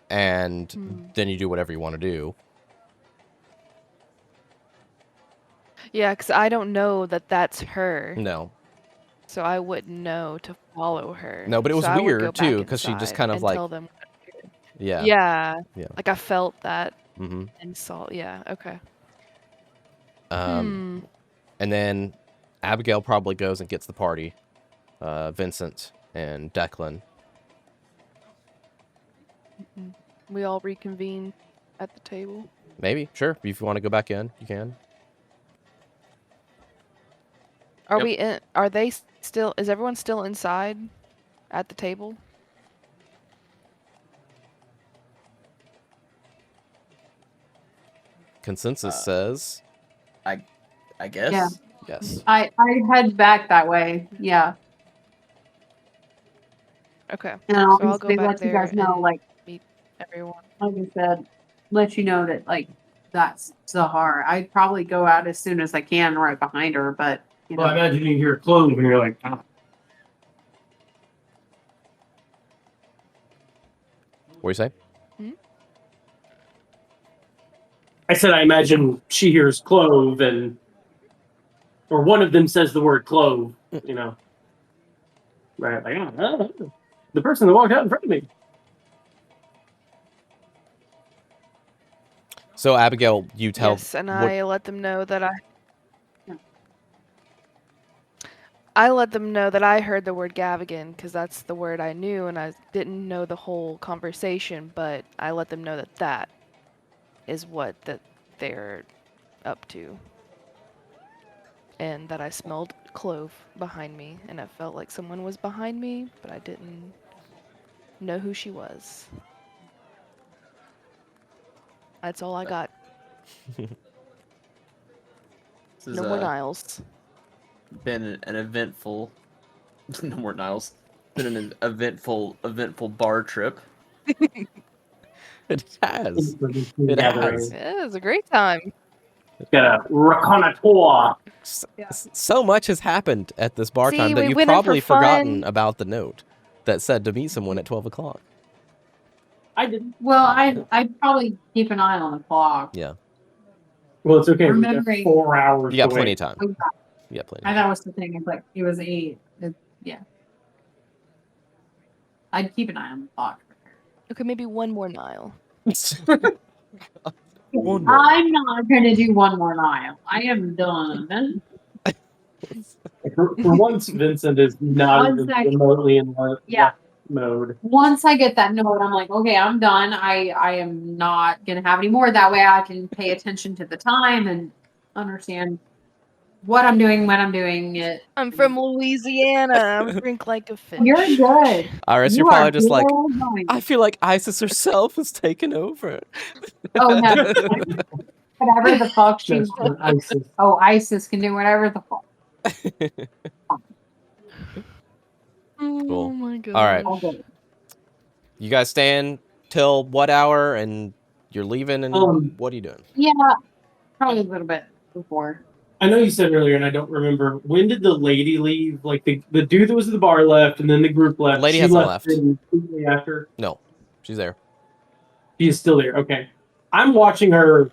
And then you do whatever you want to do. Yeah, because I don't know that that's her. No. So I wouldn't know to follow her. No, but it was so weird, too, because she just kind of, like... Tell them Yeah. Yeah. Yeah. Like, I felt that Mm-hmm. insult. Yeah, okay. And then Abigail probably goes and gets the party. Vincent and Declan. We all reconvene at the table. Maybe, sure. If you want to go back in, you can. Are we in? Are they still? Is everyone still inside at the table? Consensus says. I guess. Yeah. Yes. I head back that way. Yeah. Okay. And So I'll go obviously back let you there guys know, and like, meet everyone. like I said, let you know that, like, that's Zahara. I'd probably go out as soon as I can right behind her, but, you know. Well, I imagine you hear clove and you're like, ah. What do you say? I said I imagine she hears clove and... Or one of them says the word clove, you know. Right, like, oh, the person that walked out in front of me. So, Abigail, you tell... Yes, and I let them know that I let them know that I heard the word Gavigan, because that's the word I knew, and I didn't know the whole conversation, but I let them know that that is what that they're up to. And that I smelled clove behind me, and it felt like someone was behind me, but I didn't know who she was. That's all I got. No more Niles. Been an eventful... No more Niles. Been an eventful bar trip. It has. It has. Yeah, it was a great time. Got a raconteur. So much has happened at this bar See, time that we you've went in for probably forgotten fun. about the note that said to meet someone at 12 o'clock. I didn't. Well, I'd probably keep an eye on the clock. Yeah. Well, it's okay. Remembering- We got 4 hours. You got to plenty wait. of time. Okay. You got plenty I of thought time. was the thing. It's like it was 8. Yeah. I'd keep an eye on the clock. Okay, maybe one more Nile. One more. I'm not going to do one more Nile. I am done. For once, Vincent is not One even second. remotely in Yeah. mode. Once I get that note, I'm like, okay, I'm done. I am not going to have any more. That way I can pay attention to the time and understand what I'm doing, when I'm doing it. I'm from Louisiana. I'm drink like a fish. You're good. Iris, You you're probably are just like, good. I feel like ISIS herself has taken over. Oh, no. Whatever the fuck she Just for ISIS. Oh, ISIS can do whatever the fuck. Oh Cool. my god. All right. All good. You guys staying till what hour, and you're leaving, and what are you doing? Yeah, probably a little bit before. I know you said earlier, and I don't remember. When did the lady leave? Like the dude that was at the bar left, and then the group left. The lady she hasn't left. left. Immediately after. No, she's there. She is still there. Okay, I'm watching her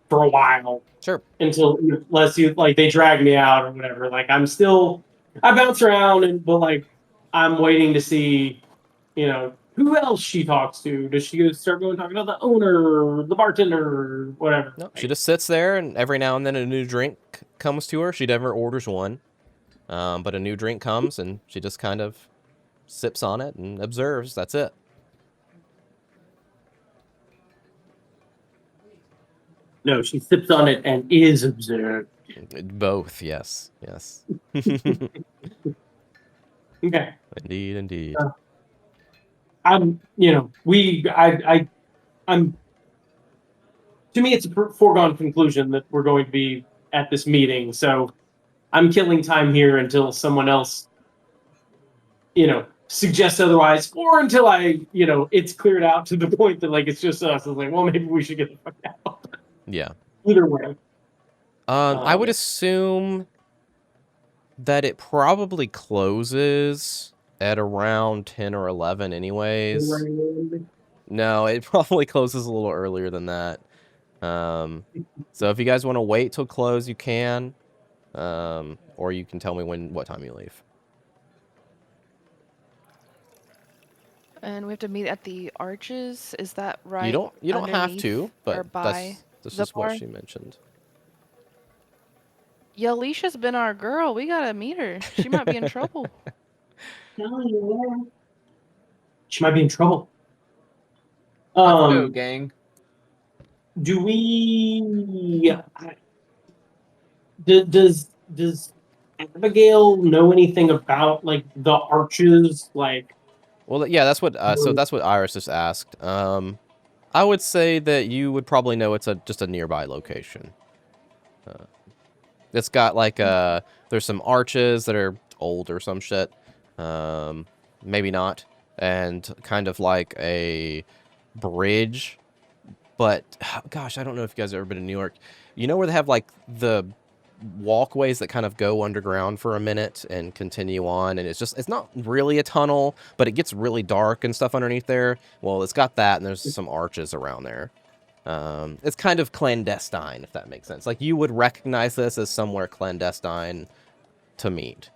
for a while. Sure. Until unless you like they drag me out or whatever. Like I bounce around but like I'm waiting to see, you know, who else she talks to. Does she start going talking to the owner, the bartender, whatever? No, she just sits there, and every now and then a new drink comes to her. She never orders one, but a new drink comes, and she just kind of sips on it and observes. That's it. No, she sips on it and is observed. Both, yes, yes. Okay. Indeed. I'm, you know, I'm. To me, it's a foregone conclusion that we're going to be at this meeting. So, I'm killing time here until someone else, you know, suggest otherwise, or until it's cleared out to the point that like it's just us. It's like, well, maybe we should get the fuck out. Yeah. Either way. I would assume that it probably closes at around 10 or 11 anyways. No, it probably closes a little earlier than that. So if you guys want to wait till close, you can. Or you can tell me what time you leave. And we have to meet at the arches. Is that right? You don't have underneath to, or but by that's the just what bar? she mentioned. Yeah, Alicia's been our girl. We gotta meet her. She might be in trouble. She might be in trouble. Let's go, gang. Do we? Does Abigail know anything about like the arches? Like, well, yeah, that's what. So that's what Iris just asked. I would say that you would probably know it's just a nearby location. It's got like there's some arches that are old or some shit. Maybe not, and kind of like a bridge. But gosh, I don't know if you guys have ever been to New York. You know where they have like the walkways that kind of go underground for a minute and continue on, and it's not really a tunnel, but it gets really dark and stuff underneath there. Well, it's got that, and there's some arches around there. It's kind of clandestine, if that makes sense. Like, you would recognize this as somewhere clandestine to meet.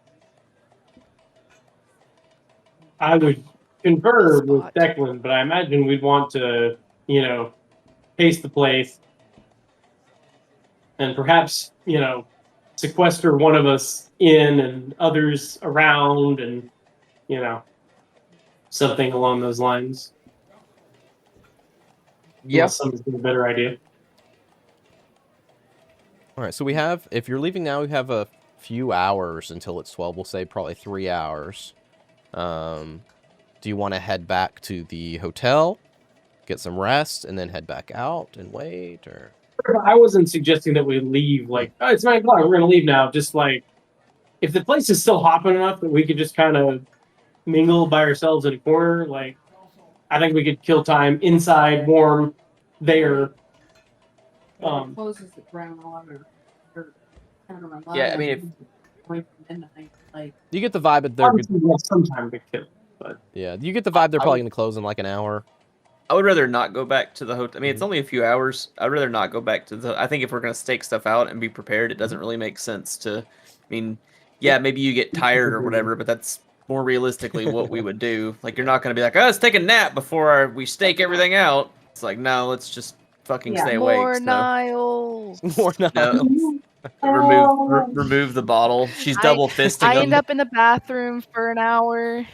I would confer with Declan, but I imagine we'd want to, taste the place and perhaps, sequester one of us in and others around and, something along those lines. Yeah. Something's a better idea. All right, so we have, if you're leaving now, we have a few hours until it's 12. We'll say probably 3 hours. Do you want to head back to the hotel, get some rest, and then head back out and wait, or? I wasn't suggesting that we leave like, oh, it's 9 o'clock, we're going to leave now. Just like, if the place is still hopping enough that we could just kind of mingle by ourselves in a corner, like, I think we could kill time inside, warm, there. Closes at around 11 or 11. Yeah, I mean, if midnight, like, You get the vibe that they're obviously we have some time to kill, but yeah, you get the vibe they're probably going to close in like an hour. I would rather not go back to the hotel. I mean, it's only a few hours. I'd rather not go back to the. I think if we're gonna stake stuff out and be prepared, it doesn't really make sense to. I mean, yeah, maybe you get tired or whatever, but that's more realistically what we would do. Like, you're not gonna be like, oh, let's take a nap before we stake everything out. It's like, no, let's just fucking stay awake. More Niles. More Niles. Remove the bottle. She's double fisting I them. end up in the bathroom for an hour.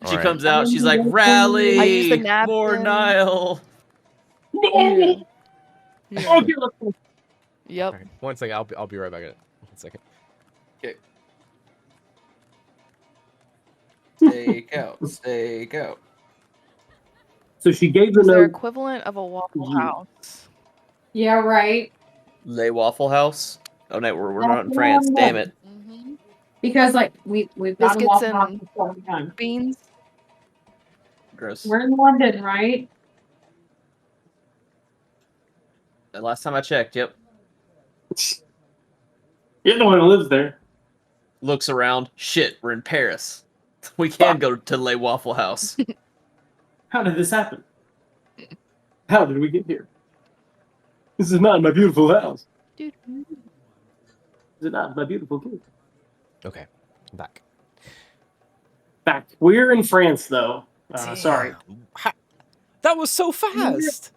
She comes out. She's like, rally. I use the napkin. More Nile. Yeah. Yep. Right, 1 second. I'll be right back. 1 second. Okay. Stake out. Stake out. so she gave the It's their note. equivalent of a Waffle House. yeah, right. Le Waffle House. Oh no, we're not in France. Damn it. Mm-hmm. Because like we've got to Biscuits walk and off before we time. beans. Gross. We're in London, right? The last time I checked, yep. You're the one who lives there. Looks around. Shit, we're in Paris. We can go to Le Waffle House. How did this happen? How did we get here? This is not my beautiful house. Dude. This is not my beautiful kid. Okay, I'm back. Back. We're in France, though. Sorry. That was so fast.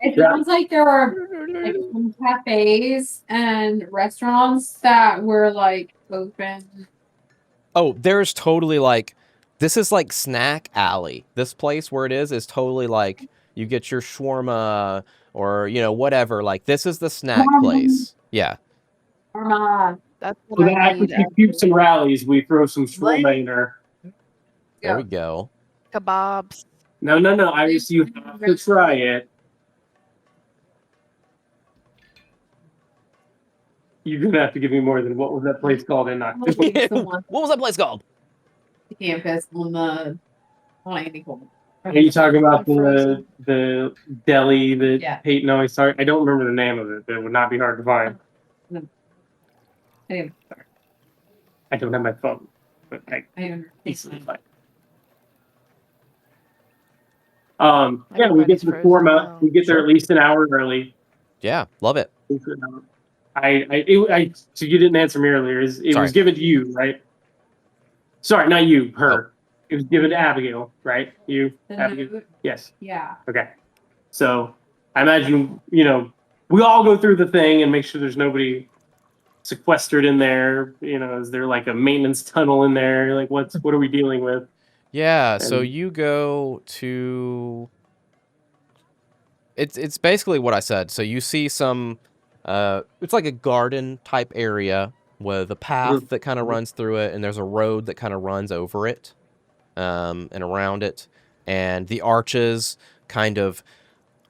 It sounds like there were like some cafes and restaurants that were like open. Oh, there's totally like, this is like Snack Alley. This place where it is totally like, you get your shawarma or, whatever. Like, this is the snack place. Yeah. That's So what then I after need. she pukes and rallies, we throw some shawarma in her. There we go. Kebabs. No, Iris, you have to try it. You're gonna have to give me more than what was that place called in Nocturne? What was that place called? The campus on the Andy Coleman. Are you talking about the deli that Peyton always talked? I don't remember the name of it, but it would not be hard to find. No. Anyway, sorry. I don't have my phone, but I easily find. Yeah, we get to the format. We get there at least an hour early. Yeah, love it. So you didn't answer me earlier. It was given to you, right? Sorry, not you. Her. Oh. It was given to Abigail, right? You, Abigail. Yes. Yeah. Okay. So I imagine we all go through the thing and make sure there's nobody sequestered in there. Is there like a maintenance tunnel in there? Like what are we dealing with? Yeah. So you go to. It's basically what I said. So you see some. It's like a garden type area with a path that kind of runs through it, and there's a road that kind of runs over it, and around it, and the arches kind of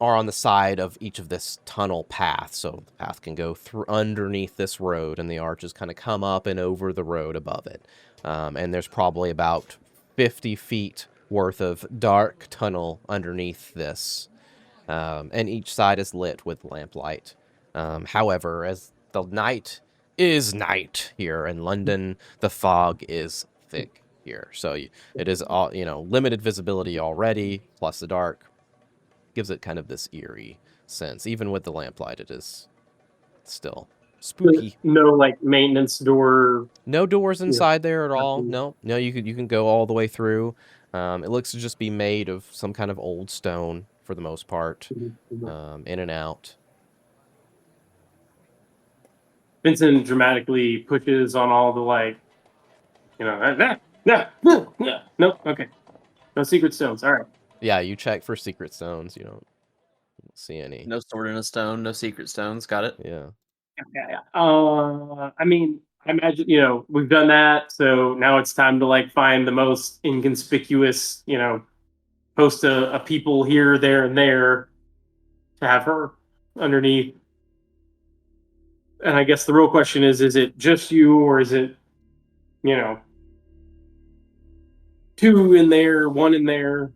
are on the side of each of this tunnel path. So the path can go through underneath this road, and the arches kind of come up and over the road above it. And there's probably about 50 feet worth of dark tunnel underneath this, and each side is lit with lamplight. However, as the night is night here in London, the fog is thick here. So it is all, limited visibility already, plus the dark gives it kind of this eerie sense. Even with the lamplight, it is still spooky. No, like maintenance door. No doors inside there at all. No, you can go all the way through. It looks to just be made of some kind of old stone for the most part, in and out. Vincent dramatically pushes on all the no, okay. No secret stones. All right. Yeah, you check for secret stones. You don't see any. No sword in a stone, no secret stones. Got it? Yeah. I mean, I imagine, we've done that. So now it's time to find the most inconspicuous, post a people here, there, and there to have her underneath. And I guess the real question is it just you, or is it, two in there, one in there?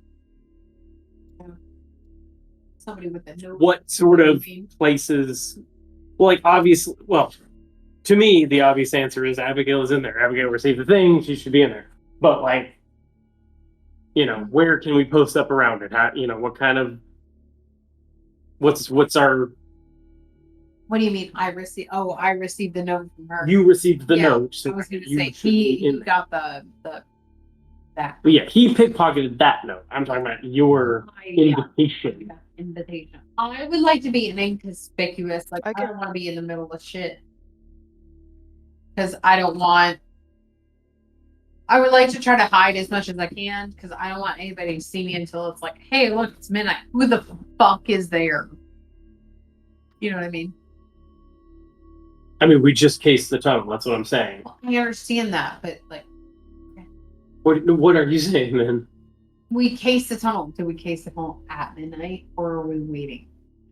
Somebody with a no. What sort of places? Well, obviously, to me, the obvious answer is Abigail is in there. Abigail received the thing; she should be in there. But where can we post up around it? How, what kind of? What's our? What do you mean? I received the note from her. You received the note. So I was going to say he got the that. But yeah, he pickpocketed that note. I'm talking about your invitation. Invitation. I would like to be an inconspicuous. I don't want to be in the middle of shit. Because I would like to try to hide as much as I can, because I don't want anybody to see me until it's like, hey, look, it's midnight. Who the fuck is there? You know what I mean? I mean, we just cased the tunnel. That's what I'm saying. Well, I understand that, but what are you saying then? We cased the tunnel. Did we case the tunnel at midnight, or are we waiting?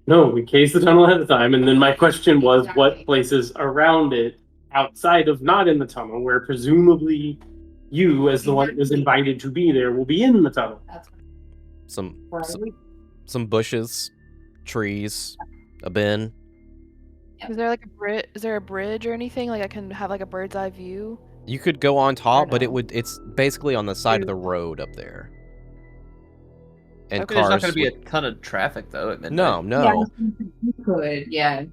No, we cased the tunnel ahead of time, and then my question was, what places around it, outside of not in the tunnel, where presumably you, as the one that was invited to be there, will be in the tunnel? That's some bushes, trees, a bin. Is there Is there a bridge or anything? I can have a bird's eye view. You could go on top, but it's basically on the side of the road up there. And cars. There's not going to be a ton of traffic though at midnight. No. Yeah, you could, yeah.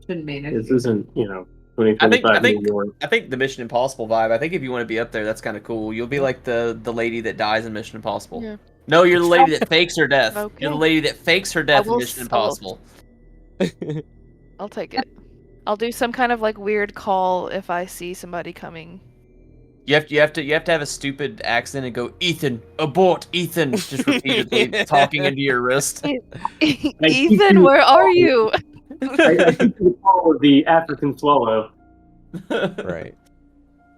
Shouldn't be. This isn't, 2025 New York. I think the Mission Impossible vibe. I think if you want to be up there, that's kind of cool. You'll be like the lady that dies in Mission Impossible. Yeah. No, you're the lady that fakes her death. Okay. You're the lady that fakes her death in Mission Impossible. I'll take it. I'll do some kind of weird call if I see somebody coming. You have to have a stupid accent and go, Ethan, abort, Ethan, just repeatedly talking into your wrist. Ethan, where are you? I think you call the African swallow. Right.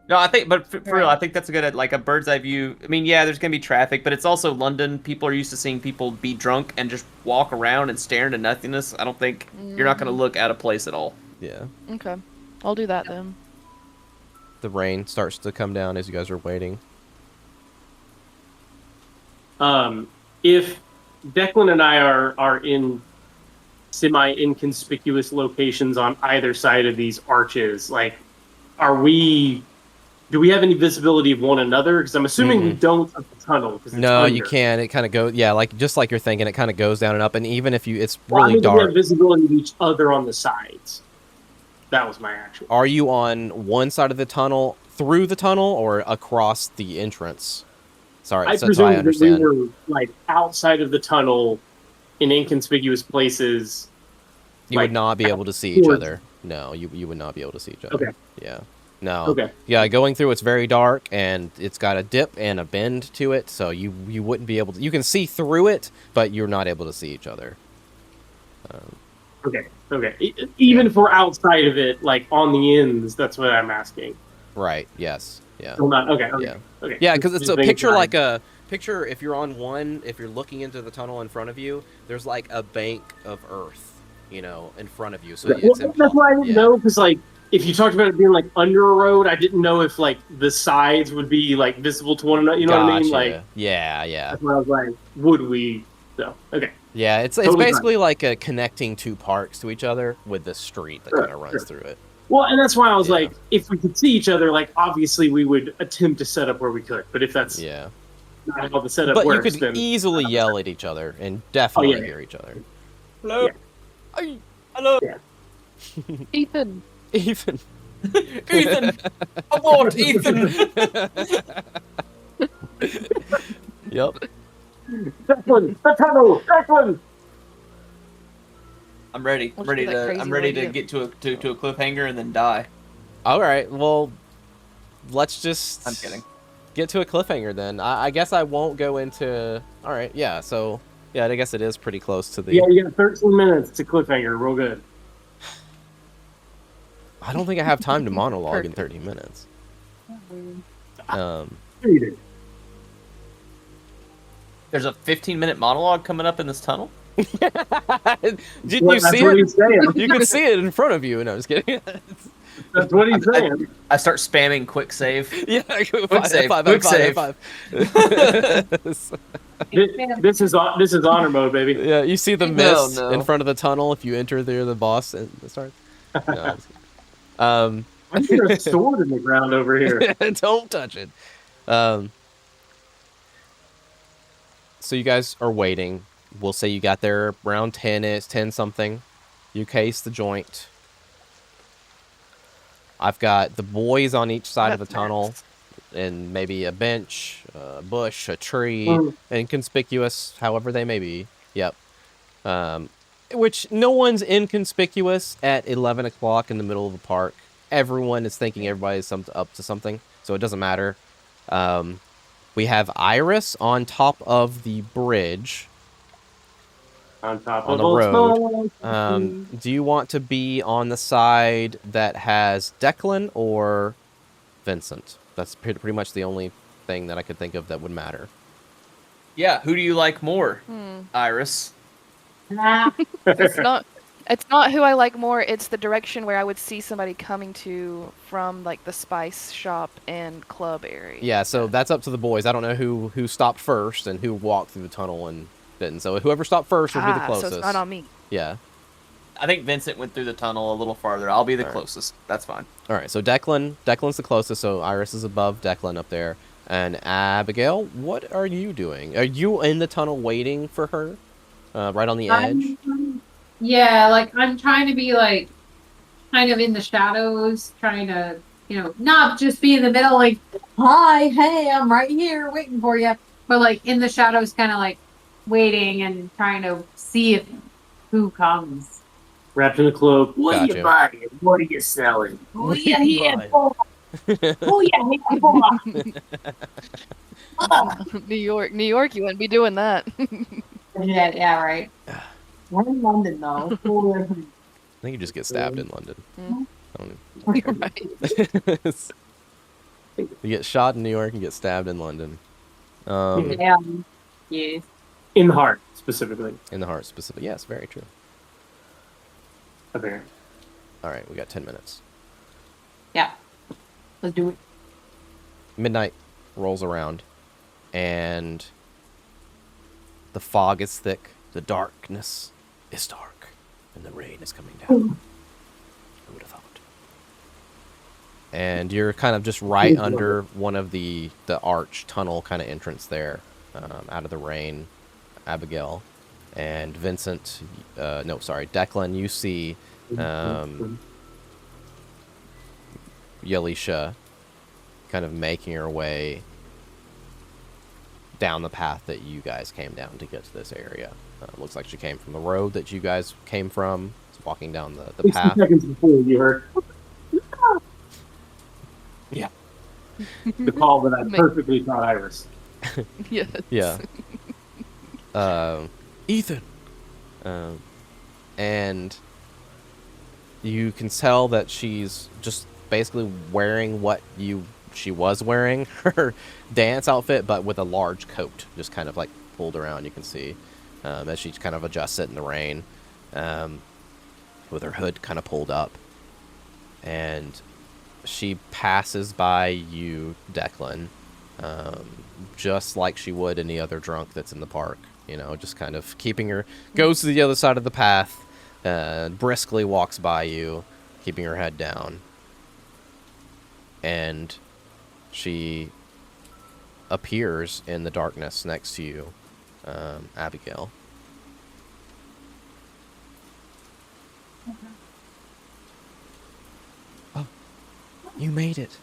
No, I think, but for real, I think that's a good, a bird's eye view. I mean, yeah, there's gonna be traffic, but it's also London. People are used to seeing people be drunk and just walk around and stare into nothingness. I don't think you're not gonna look out of place at all. Yeah. Okay. I'll do that then. The rain starts to come down as you guys are waiting. If Declan and I are in semi-inconspicuous locations on either side of these arches, like, do we have any visibility of one another? Because I'm assuming we don't of the tunnel. No, you can't. It kind of goes, just like you're thinking, it kind of goes down and up. And even if it's really We dark. have visibility of each other on the sides. That was my actual. Are you on one side of the tunnel, through the tunnel, or across the entrance? Sorry, I so I understand. That we were like outside of the tunnel in inconspicuous places. You would not be able to see each other. No, you would not be able to see each other. Okay. Yeah. No. Okay. Yeah, going through it's very dark and it's got a dip and a bend to it, so you wouldn't be able to. You can see through it, but you're not able to see each other. Okay. Even if we're outside of it, like on the ends, that's what I'm asking. Right. Yes. Yeah. Okay. Yeah. Okay. Yeah, because it's a picture like a picture. If you're on one, if you're looking into the tunnel in front of you, there's like a bank of earth, in front of you. So it's that's why I didn't know, because like if you talked about it being like under a road, I didn't know if like the sides would be like visible to one another. You know what I mean? Like yeah. That's why I was like, would we? So okay. Yeah, it's totally basically like a connecting two parks to each other with the street that kind of runs through it. Well, and that's why I was like, if we could see each other, like obviously we would attempt to set up where we could. But if that's not how the setup works, but you could then easily yell at each other and definitely hear each other. Hello. Yeah. Hello. Yeah. Ethan. Ethan. Ethan. I want Ethan. Yep. Declan. I'm ready. I'm ready to get to a cliffhanger and then die. All right. Well, let's just. I'm kidding. Get to a cliffhanger then. I guess I won't go into. All right. Yeah. So I guess it is pretty close to the. Yeah, you got 13 minutes to cliffhanger. Real good. I don't think I have time to monologue in 30 minutes. There's a 15-minute monologue coming up in this tunnel? Didn't you see it? You can see it in front of you. No, I'm just kidding. That's what he's saying. I start spamming quick save. Yeah, quick save. This is honor mode, baby. Yeah, you see the mist in front of the tunnel if you enter there, the boss and it starts. No, I see a sword in the ground over here. Don't touch it. So you guys are waiting. We'll say you got there around 10 something. You case the joint. I've got the boys on each side of the tunnel, and maybe a bench, a bush, a tree, inconspicuous, however they may be. Yep. Which no one's inconspicuous at 11 o'clock in the middle of a park. Everyone is thinking everybody's up to something, so it doesn't matter. We have Iris on top of the bridge. On top on of the road. Do you want to be on the side that has Declan or Vincent? That's pretty much the only thing that I could think of that would matter. Yeah, who do you like more, Iris? It's not who I like more. It's the direction where I would see somebody coming to from like the spice shop and club area. Yeah, so that's up to the boys. I don't know who stopped first and who walked through the tunnel and didn't. So whoever stopped first would be the closest. So it's not on me. Yeah. I think Vincent went through the tunnel a little farther. I'll be the closest. That's fine. All right, so Declan's the closest, so Iris is above Declan up there. And Abigail, what are you doing? Are you in the tunnel waiting for her? Right on the edge? Yeah, like I'm trying to be like kind of in the shadows, trying to, not just be in the middle like, hi, hey, I'm right here waiting for you. But like in the shadows, kind of like waiting and trying to see who comes. Wrapped in a cloak. What are you buying? What are you selling? Who are you here for? Who are you here for? New York, you wouldn't be doing that. Yeah, right. We're in London, though. I think you just get stabbed in London. You get shot in New York and get stabbed in London. Yeah. Yes. In the heart, specifically. In the heart, specifically. Yes, very true. Okay. All right, we got 10 minutes. Yeah. Let's do it. Midnight rolls around, and the fog is thick. The darkness is dark, and the rain is coming down. Who would have thought? And you're kind of just right under one of the arch tunnel kind of entrance there, out of the rain, Abigail. And Vincent, no, sorry, Declan, you see Yalisha kind of making her way down the path that you guys came down to get to this area. Looks like she came from the road that you guys came from. She's walking down the path. 60 seconds before you heard. Yeah. The call that I perfectly thought Iris. Yes. Yeah. Ethan. And you can tell that she's just basically wearing what she was wearing, her dance outfit, but with a large coat, just kind of like pulled around. You can see as she kind of adjusts it in the rain, with her hood kind of pulled up, and she passes by you, Declan, just like she would any other drunk that's in the park. You know, just kind of goes to the other side of the path, briskly walks by you, keeping her head down. And she appears in the darkness next to you, Abigail. Oh, you made it.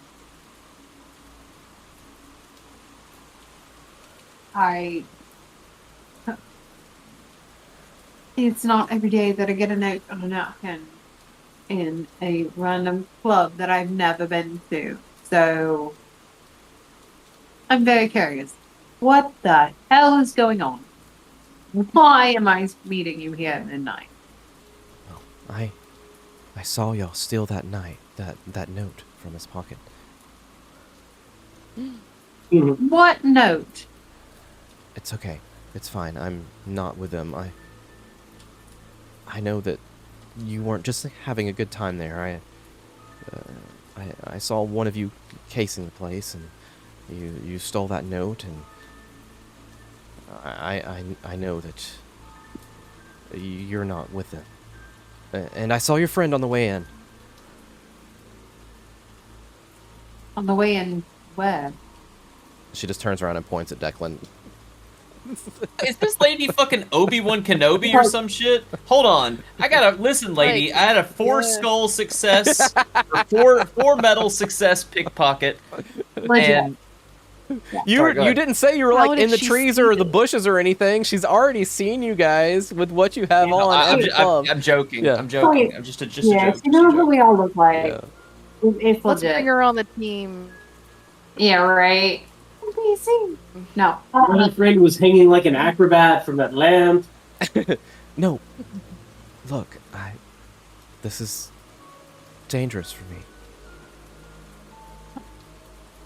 It's not every day that I get a note on a napkin in a random club that I've never been to. So I'm very curious. What the hell is going on? Why am I meeting you here at midnight? Well, I saw y'all steal that that note from his pocket. What note? It's okay. It's fine. I'm not with them. I know that you weren't just having a good time there. I saw one of you casing the place, and you stole that note, and I know that you're not with them. And I saw your friend on the way in. On the way in where? She just turns around and points at Declan. Is this lady fucking Obi-Wan Kenobi or some shit? Hold on. I gotta listen, lady. I had a 4-skull success, or 4 metal success pickpocket. And you didn't say you were like in the trees or the bushes or anything. She's already seen you guys with what you have on. I'm joking. Yeah. I'm joking. I'm just a joke. You know who we all look like. Yeah. It's Let's legit. bring her on the team. Yeah, right. No. My friend was hanging like an acrobat from that lamp. No. Look, this is dangerous for me.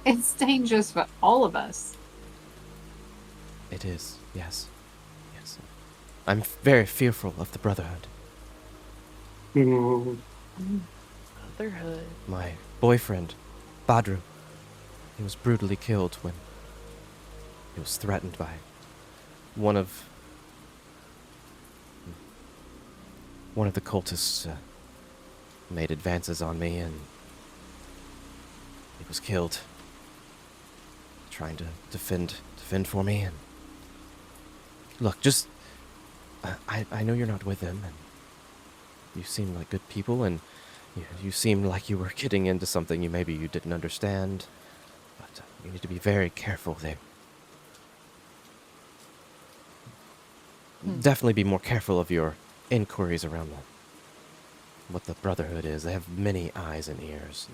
It's dangerous for all of us. It is, yes. Yes. I'm very fearful of the Brotherhood. Brotherhood. My boyfriend, Badru, he was brutally killed when he was threatened by one of the cultists made advances on me, and he was killed trying to defend for me. And look, just I know you're not with them, and you seem like good people, and you seem like you were getting into something you didn't understand, but you need to be very careful. Definitely be more careful of your inquiries around what the Brotherhood is. They have many eyes and ears.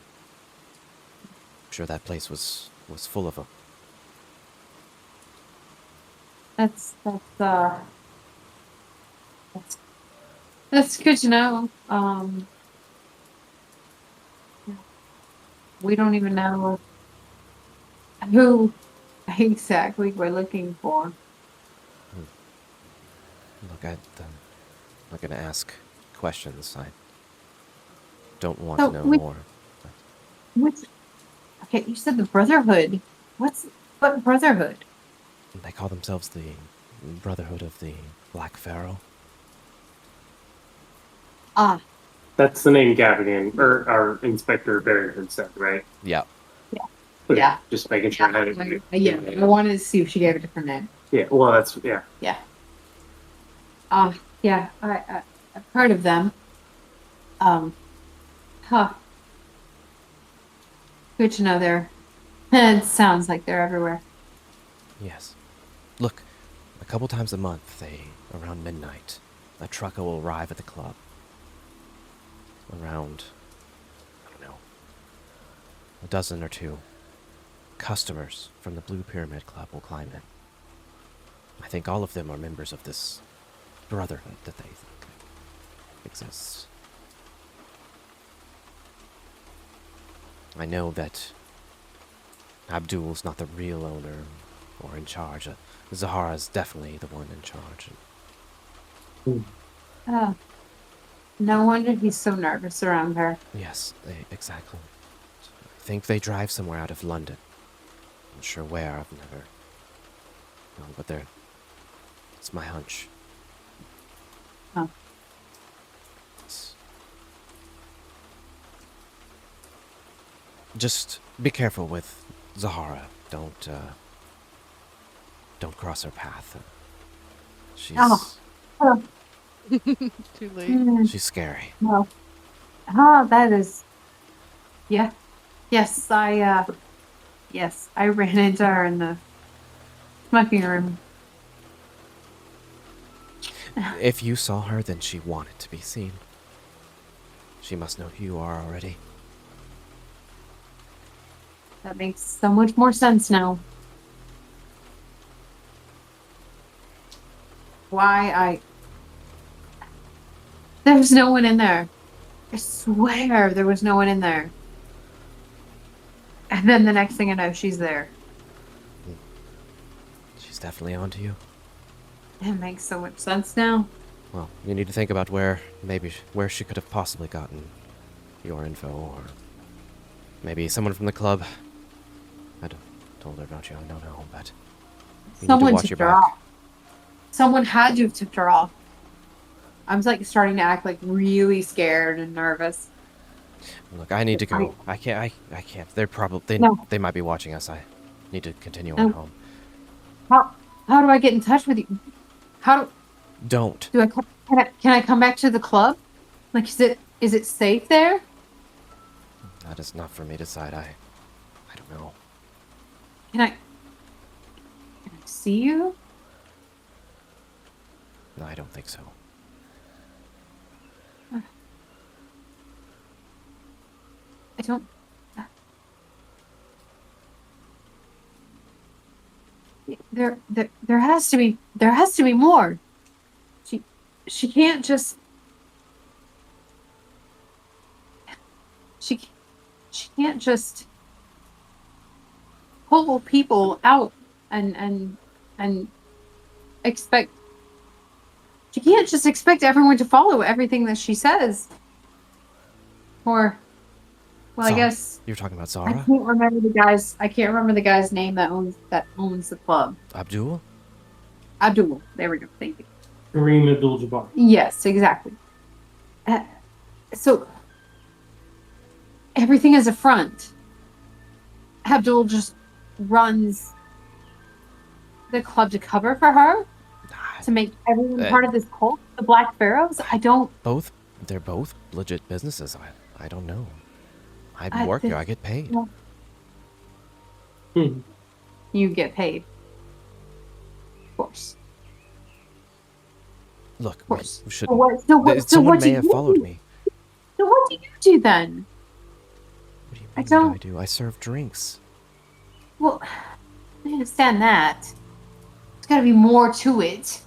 I'm sure that place was full of them. That's good to know. We don't even know who exactly we're looking for. Look, I'm not going to ask questions. don't want to know more. Okay, you said the Brotherhood. What Brotherhood? They call themselves the Brotherhood of the Black Pharaoh. Ah. That's the name Gavigan, or our Inspector Barrington said, right? Yeah. Yeah. Okay, Yeah. Just making sure I had it. I wanted to see if she gave a different name. Yeah, well, that's, yeah. Yeah. Yeah, I've heard of them. Good to know it sounds like they're everywhere. Yes. Look, a couple times a month, around midnight, a trucker will arrive at the club. Around, I don't know, a dozen or two customers from the Blue Pyramid Club will climb in. I think all of them are members of this brotherhood that they think exists. I know that Abdul's not the real owner or in charge. Zahra's definitely the one in charge. Oh. No wonder he's so nervous around her. Yes, exactly. I think they drive somewhere out of London. I'm not sure where, I've never... No, but it's my hunch. Oh. Just be careful with Zahra. Don't cross her path. She's... Oh. Too late. She's scary. No. That is... Yeah. Yes, I ran into her in the smoking room. If you saw her, then she wanted to be seen. She must know who you are already. That makes so much more sense now. There was no one in there. I swear there was no one in there. And then the next thing I know, she's there. She's definitely onto you. It makes so much sense now. Well, you need to think about where she could have possibly gotten your info, or maybe someone from the club. I told her about you, I don't know, but you need to watch your back. Someone had to have tipped her off. I'm like starting to act like really scared and nervous. Look, I need to go. I can't. They're probably they might be watching us. I need to continue on home. How do I get in touch with you? Don't. Can I come back to the club? Like, is it safe there? That is not for me to decide. I don't know. Can I see you? No, I don't think so. I don't. There has to be more. She can't just. She can't just pull people out and expect. She can't just expect everyone to follow everything that she says. Or, well, I guess you're talking about Zahra. I can't remember the guy's name that owns the club. Abdul. There we go. Thank you. Kareem Abdul-Jabbar. Yes, exactly. So everything is a front. Abdul just runs the club to cover for her, to make everyone part of this cult, the Black Pharaohs. They're both legit businesses. I don't know. I work here. I get paid. You get paid. Of course. Look, of course. we should. Someone may have followed me. So what do you do then? What do you mean? What do I do? I serve drinks. Well, I understand that. There's got to be more to it.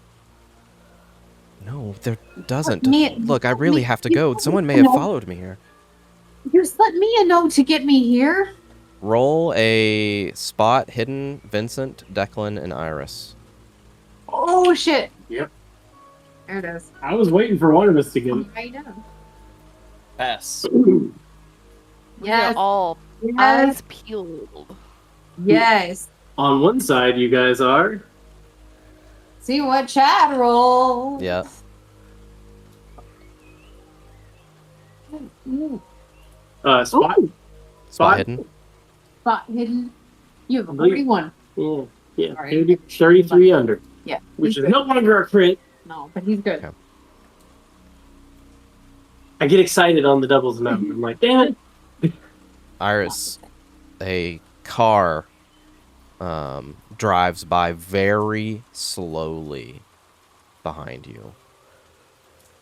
No, there doesn't. Look, I really have to go. Someone may have followed me here. Just let me a note to get me here. Roll a spot hidden Vincent, Declan, and Iris. Oh, shit. Yep. There it is. I was waiting for one of us to get it. I know. Pass. Yes. All Yes. eyes peeled. Yes. On one side, you guys are. See what Chad rolls. Yeah. Spot. Spot hidden. Spot hidden. You have a Believe- 41. Yeah. Sorry. 33 under. Yeah. Which he's is no longer a crit. No, but he's good. Okay. I get excited on the doubles amount. I'm like, damn it. Iris, a car drives by very slowly behind you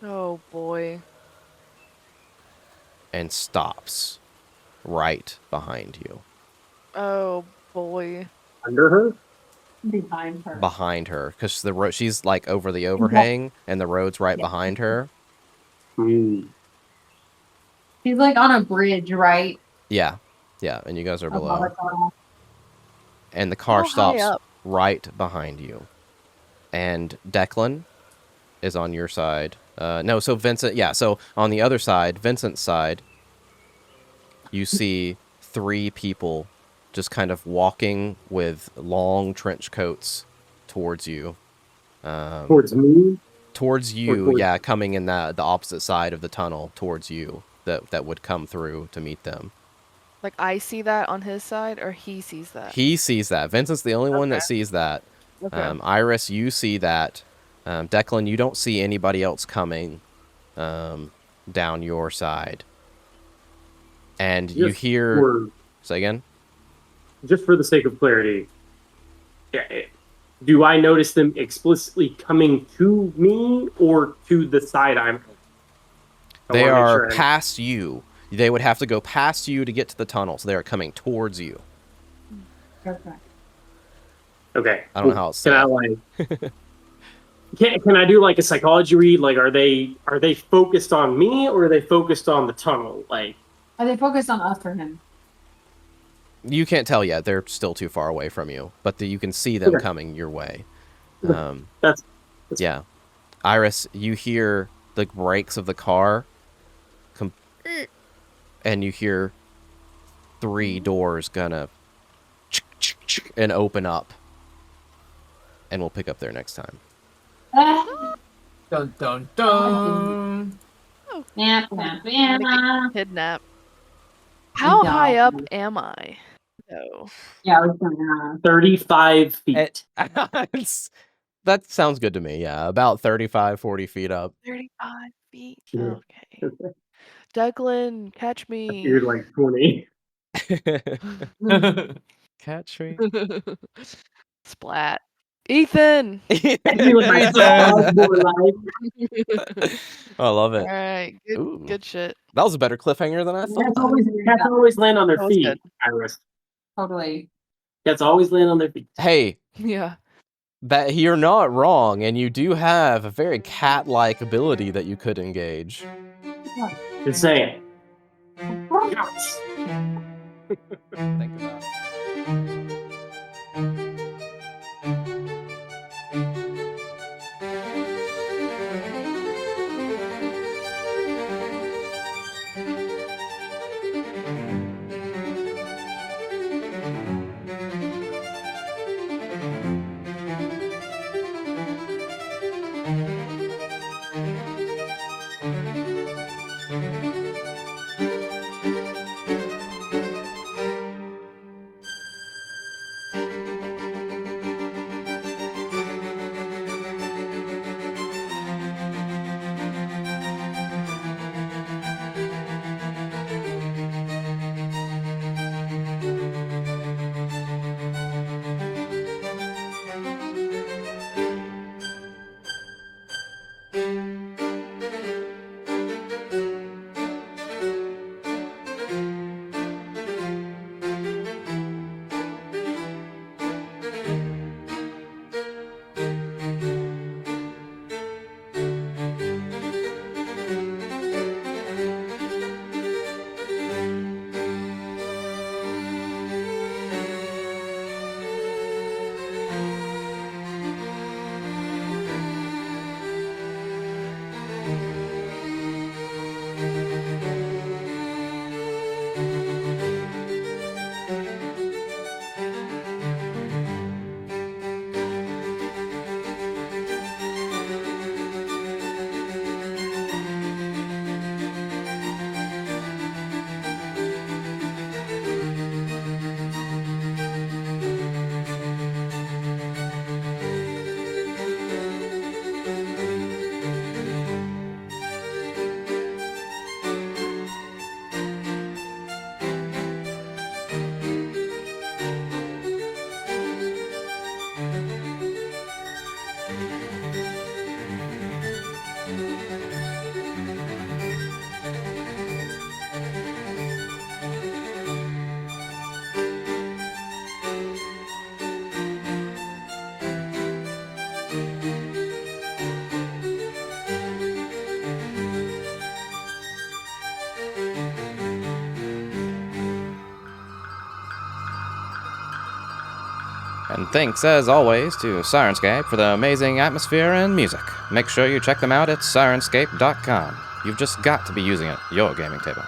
Oh boy. and stops right behind you. Oh boy. Under her? Behind her. Behind her, because the road, she's like over the overhang, and the road's right behind her. Mm. He's like on a bridge, right? Yeah, and you guys are Above below. us all. And the car How high stops up? right behind you. And Declan is on your side. No, so Vincent, yeah, so on the other side, Vincent's side, you see 3 people just kind of walking with long trench coats towards you. Towards me? Towards you, towards yeah, coming in the opposite side of the tunnel towards you that would come through to meet them. Like I see that on his side, or he sees that? He sees that. Vincent's the only one that sees that. Okay. Iris, you see that. Declan, you don't see anybody else coming down your side. And you hear... Say again? Just for the sake of clarity, do I notice them explicitly coming to me or to the side I'm... They are past you. They would have to go past you to get to the tunnel, so they are coming towards you. Okay. I don't know how it's Can I like... Can I do like a psychology read? Like, are they focused on me or are they focused on the tunnel? Like, Are they focused on us or him? You can't tell yet. They're still too far away from you, but you can see them coming your way. That's yeah. Iris, you hear the brakes of the car, and you hear 3 doors gonna and open up, and we'll pick up there next time. Dun dun dun. Oh, Nap, nap, nap. kidnap. How high up am I? No. Yeah, I was gonna 35 feet. That sounds good to me, yeah. About 35, 40 feet up. 35 feet. Yeah. Okay. Declan, catch me. You're like 20. Catch me. Splat. Ethan! With my I love it. Alright, good shit. That was a better cliffhanger than I thought. Cats always land on their That was feet, good. Iris. Totally. Cats always land on their feet. Hey, Yeah. that you're not wrong, and you do have a very cat-like ability that you could engage. Just saying. Think about it. And thanks, as always, to Sirenscape for the amazing atmosphere and music. Make sure you check them out at sirenscape.com. You've just got to be using it at your gaming table.